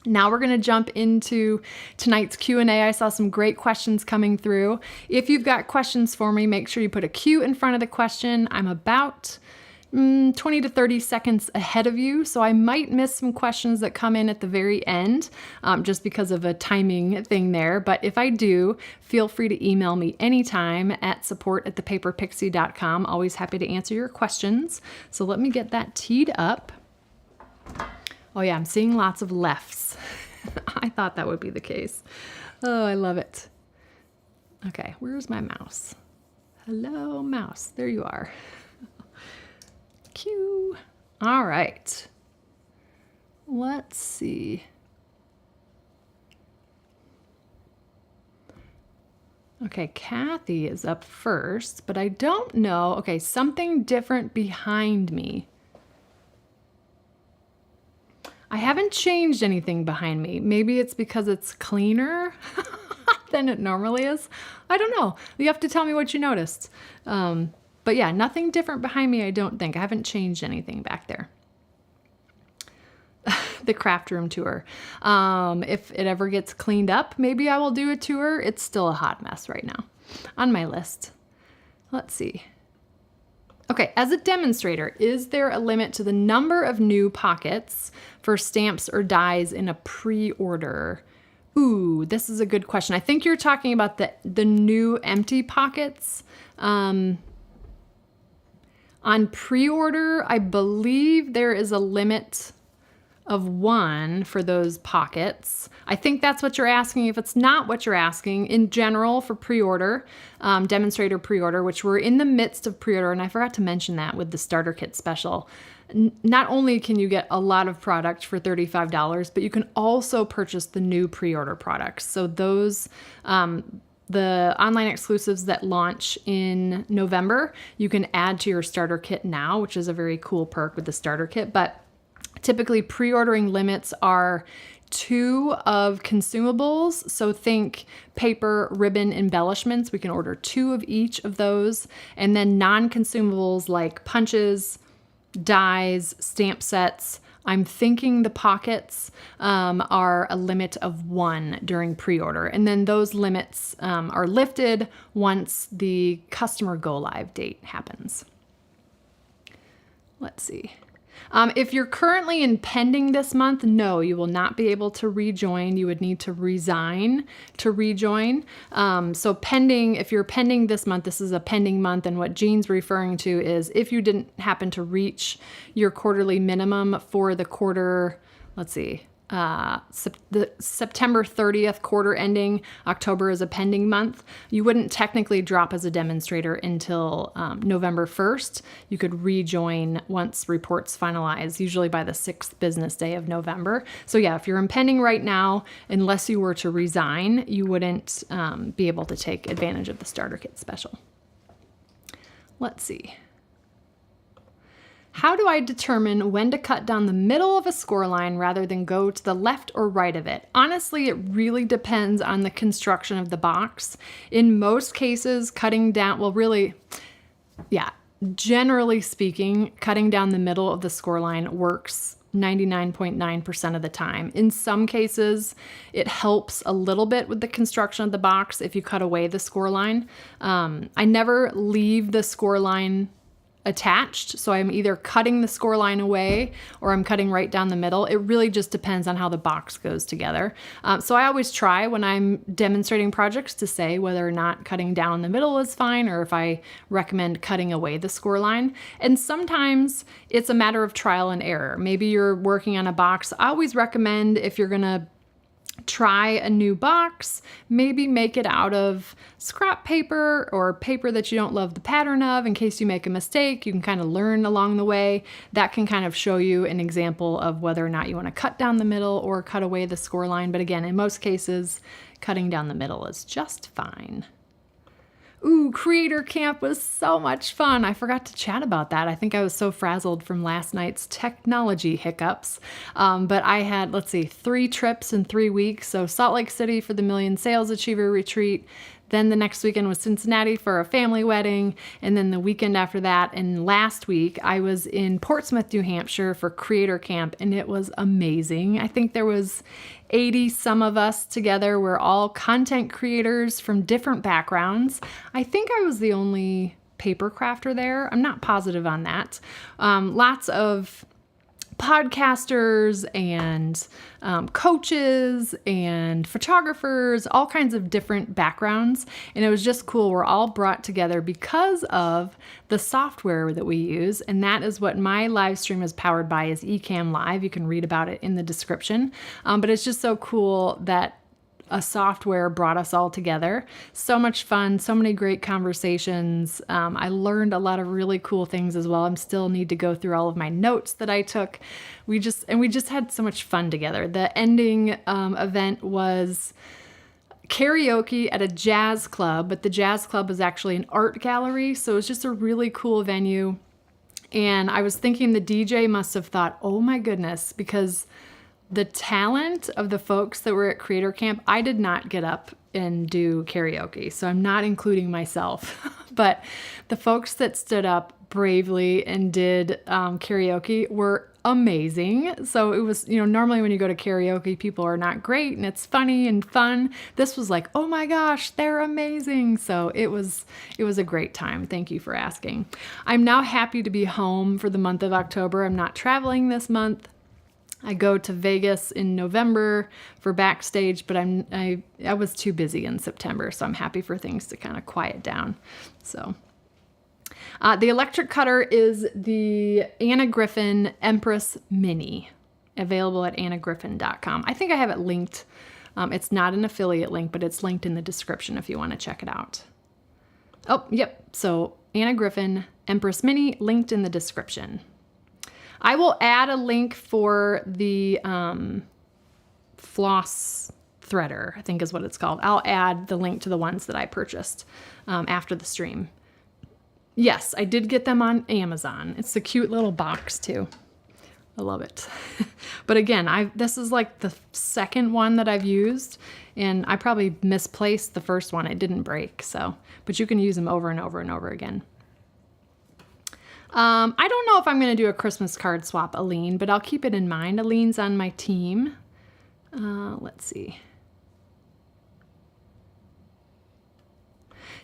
Now we're going to jump into tonight's Q&A. I saw some great questions coming through. If you've got questions for me, make sure you put a Q in front of the question. I'm about 20 to 30 seconds ahead of you, so I might miss some questions that come in at the very end just because of a timing thing there. But if I do, feel free to email me anytime at support@thepaperpixie.com. Always happy to answer your questions. So let me get that teed up. Oh yeah, I'm seeing lots of lefts. I thought that would be the case. Oh, I love it. Okay, where's my mouse? Hello, mouse. There you are. Q. All right. Let's see. Okay, Kathy is up first, but I don't know. Okay, something different behind me. I haven't changed anything behind me. Maybe it's because it's cleaner than it normally is. I don't know. You have to tell me what you noticed. But yeah, nothing different behind me, I don't think. I haven't changed anything back there. The craft room tour. If it ever gets cleaned up, maybe I will do a tour. It's still a hot mess right now on my list. Let's see. Okay, as a demonstrator, is there a limit to the number of new pockets for stamps or dies in a pre-order? Ooh, this is a good question. I think you're talking about the new empty pockets. On pre-order, I believe there is a limit of 1 for those pockets. I think that's what you're asking. If it's not what you're asking, in general for pre-order, demonstrator pre-order, which we're in the midst of pre-order, and I forgot to mention that with the starter kit special. Not only can you get a lot of product for $35, but you can also purchase the new pre-order products. So those, the online exclusives that launch in November, you can add to your starter kit now, which is a very cool perk with the starter kit. But typically pre-ordering limits are 2 of consumables. So think paper, ribbon, embellishments. We can order 2 of each of those. And then non-consumables like punches, dies, stamp sets. I'm thinking the pockets are a limit of 1 during pre-order. And then those limits are lifted once the customer go live date happens. Let's see. If you're currently in pending this month, no, you will not be able to rejoin. You would need to resign to rejoin. So pending, if you're pending this month, this is a pending month. And what Jean's referring to is if you didn't happen to reach your quarterly minimum for the quarter, let's see, the September 30th quarter ending, October is a pending month. You wouldn't technically drop as a demonstrator until November 1st. You could rejoin once reports finalize, usually by the 6th business day of November. So yeah, if you're impending right now, unless you were to resign, you wouldn't be able to take advantage of the starter kit special. Let's see. How do I determine when to cut down the middle of a score line rather than go to the left or right of it? Honestly, it really depends on the construction of the box. In most cases, cutting down, well, really, yeah, generally speaking, cutting down the middle of the score line works 99.9% of the time. In some cases, it helps a little bit with the construction of the box if you cut away the score line. I never leave the score line attached. So I'm either cutting the score line away or I'm cutting right down the middle. It really just depends on how the box goes together. So I always try when I'm demonstrating projects to say whether or not cutting down the middle is fine or if I recommend cutting away the score line. And sometimes it's a matter of trial and error. Maybe you're working on a box. I always recommend, if you're gonna try a new box, maybe make it out of scrap paper or paper that you don't love the pattern of. In case you make a mistake, you can kind of learn along the way. That can kind of show you an example of whether or not you want to cut down the middle or cut away the score line. But again, in most cases, cutting down the middle is just fine. Ooh, Creator Camp was so much fun. I forgot to chat about that. I think I was so frazzled from last night's technology hiccups. But I had, 3 trips in 3 weeks. So Salt Lake City for the Million Sales Achiever Retreat. Then the next weekend was Cincinnati for a family wedding. And then the weekend after that, and last week, I was in Portsmouth, New Hampshire for Creator Camp, and it was amazing. I think there was 80 some of us together. We're all content creators from different backgrounds. I think I was the only paper crafter there. I'm not positive on that. Lots of podcasters and coaches and photographers, all kinds of different backgrounds. And it was just cool. We're all brought together because of the software that we use. And that is what my live stream is powered by, is Ecamm Live. You can read about it in the description. But it's just so cool that a software brought us all together. So much fun, so many great conversations. I learned a lot of really cool things as well. I still need to go through all of my notes that I took. We just had so much fun together. The ending event was karaoke at a jazz club, but the jazz club was actually an art gallery. So it was just a really cool venue. And I was thinking the DJ must have thought, oh my goodness, because the talent of the folks that were at Creator Camp, I did not get up and do karaoke, so I'm not including myself. But the folks that stood up bravely and did karaoke were amazing. So it was, normally when you go to karaoke, people are not great and it's funny and fun. This was like, oh my gosh, they're amazing. So it was a great time. Thank you for asking. I'm now happy to be home for the month of October. I'm not traveling this month. I go to Vegas in November for backstage, but I was too busy in September, so I'm happy for things to kind of quiet down. So the electric cutter is the Anna Griffin Empress Mini, available at annagriffin.com. I think I have it linked. It's not an affiliate link, but it's linked in the description if you want to check it out. Oh, yep. So Anna Griffin Empress Mini, linked in the description. I will add a link for the floss threader, I think is what it's called. I'll add the link to the ones that I purchased after the stream. Yes, I did get them on Amazon. It's a cute little box too. I love it. But again, this is like the second one that I've used, and I probably misplaced the first one. It didn't break, but you can use them over and over and over again. I don't know if I'm going to do a Christmas card swap Aline, but I'll keep it in mind. Aline's on my team. Let's see.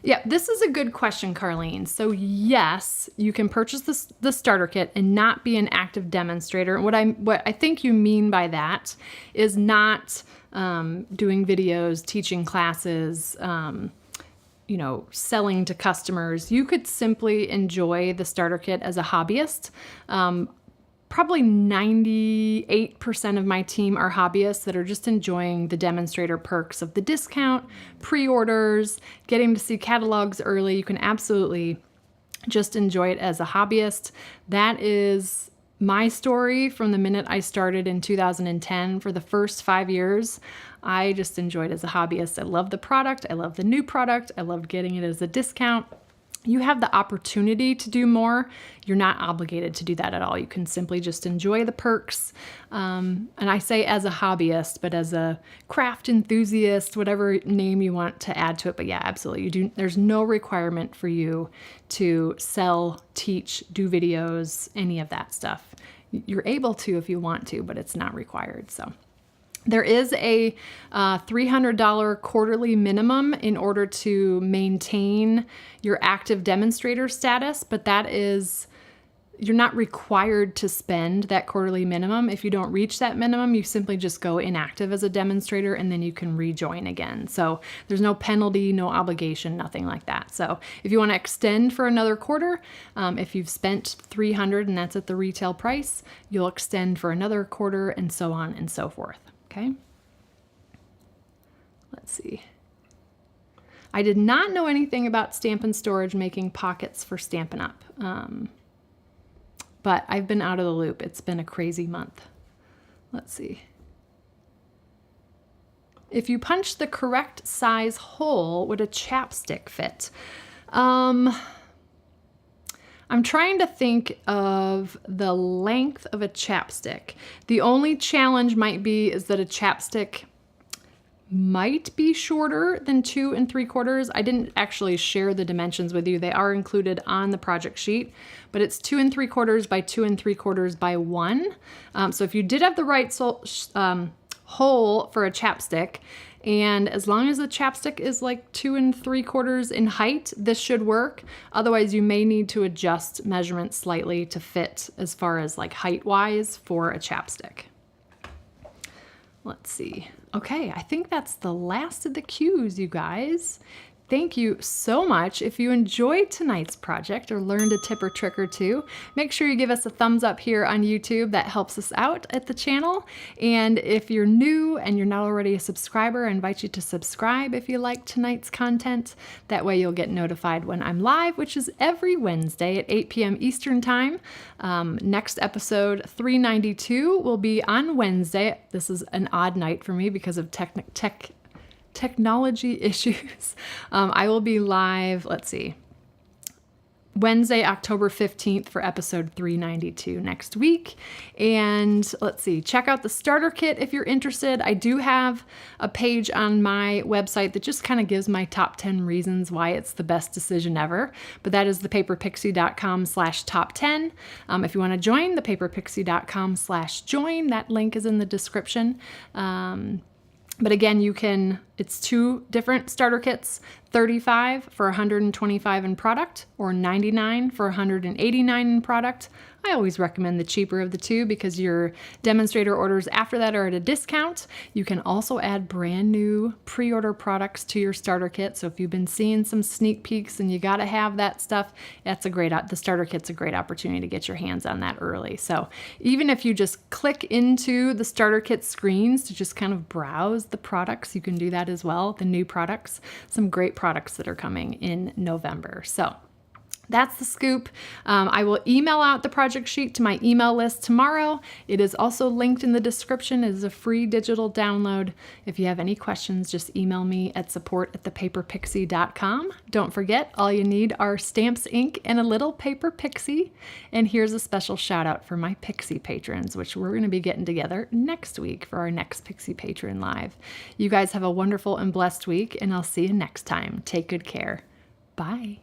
Yeah, this is a good question, Carlene. So yes, you can purchase the starter kit and not be an active demonstrator. What I think you mean by that is not doing videos, teaching classes, selling to customers. You could simply enjoy the starter kit as a hobbyist. Probably 98% of my team are hobbyists that are just enjoying the demonstrator perks of the discount, pre-orders, getting to see catalogs early. You can absolutely just enjoy it as a hobbyist. That is my story from the minute I started in 2010. For the first 5 years, I just enjoyed it as a hobbyist. I love the product. I love the new product. I loved getting it as a discount. You have the opportunity to do more. You're not obligated to do that at all. You can simply just enjoy the perks. And I say as a hobbyist, but as a craft enthusiast, whatever name you want to add to it. But yeah, absolutely. There's no requirement for you to sell, teach, do videos, any of that stuff. You're able to if you want to, but it's not required. So There is a $300 quarterly minimum in order to maintain your active demonstrator status, but you're not required to spend that quarterly minimum. If you don't reach that minimum, you simply just go inactive as a demonstrator and then you can rejoin again. So there's no penalty, no obligation, nothing like that. So if you want to extend for another quarter, if you've spent $300 and that's at the retail price, you'll extend for another quarter and so on and so forth. Okay. Let's see. I did not know anything about Stampin' Storage making pockets for Stampin' Up. But I've been out of the loop. It's been a crazy month. Let's see. If you punch the correct size hole, would a chapstick fit? I'm trying to think of the length of a chapstick. The only challenge might be is that a chapstick might be shorter than 2 3/4. I didn't actually share the dimensions with you. They are included on the project sheet, but it's 2 3/4 by 2 3/4 by 1. So if you did have the right hole for a chapstick, and as long as the chapstick is like 2 3/4 in height, this should work. Otherwise, you may need to adjust measurements slightly to fit as far as like height-wise for a chapstick. Let's see. Okay, I think that's the last of the cues, you guys. Thank you so much. If you enjoyed tonight's project or learned a tip or trick or two, make sure you give us a thumbs up here on YouTube. That helps us out at the channel. And if you're new and you're not already a subscriber, I invite you to subscribe if you like tonight's content. That way you'll get notified when I'm live, which is every Wednesday at 8 p.m. Eastern Time. Next episode 392 will be on Wednesday. This is an odd night for me because of technology issues. I will be live, let's see, Wednesday, October 15th for episode 392 next week. And let's see, check out the starter kit if you're interested. I do have a page on my website that just kind of gives my top 10 reasons why it's the best decision ever. But that is thepaperpixie.com/top10. If you want to join, thepaperpixie.com/join. That link is in the description. But again, it's 2 different starter kits, $35 for $125 in product or $99 for $189 in product. I always recommend the cheaper of the two because your demonstrator orders after that are at a discount. You can also add brand new pre-order products to your starter kit. So if you've been seeing some sneak peeks and you got to have that stuff, the starter kit's a great opportunity to get your hands on that early. So even if you just click into the starter kit screens to just kind of browse the products, you can do that as well, the new products, some great products that are coming in November. So that's the scoop. I will email out the project sheet to my email list tomorrow. It is also linked in the description. It is a free digital download. If you have any questions, just email me at support@thepaperpixie.com. Don't forget, all you need are stamps, ink, and a little paper pixie. And here's a special shout out for my Pixie patrons, which we're going to be getting together next week for our next Pixie Patron Live. You guys have a wonderful and blessed week, and I'll see you next time. Take good care. Bye.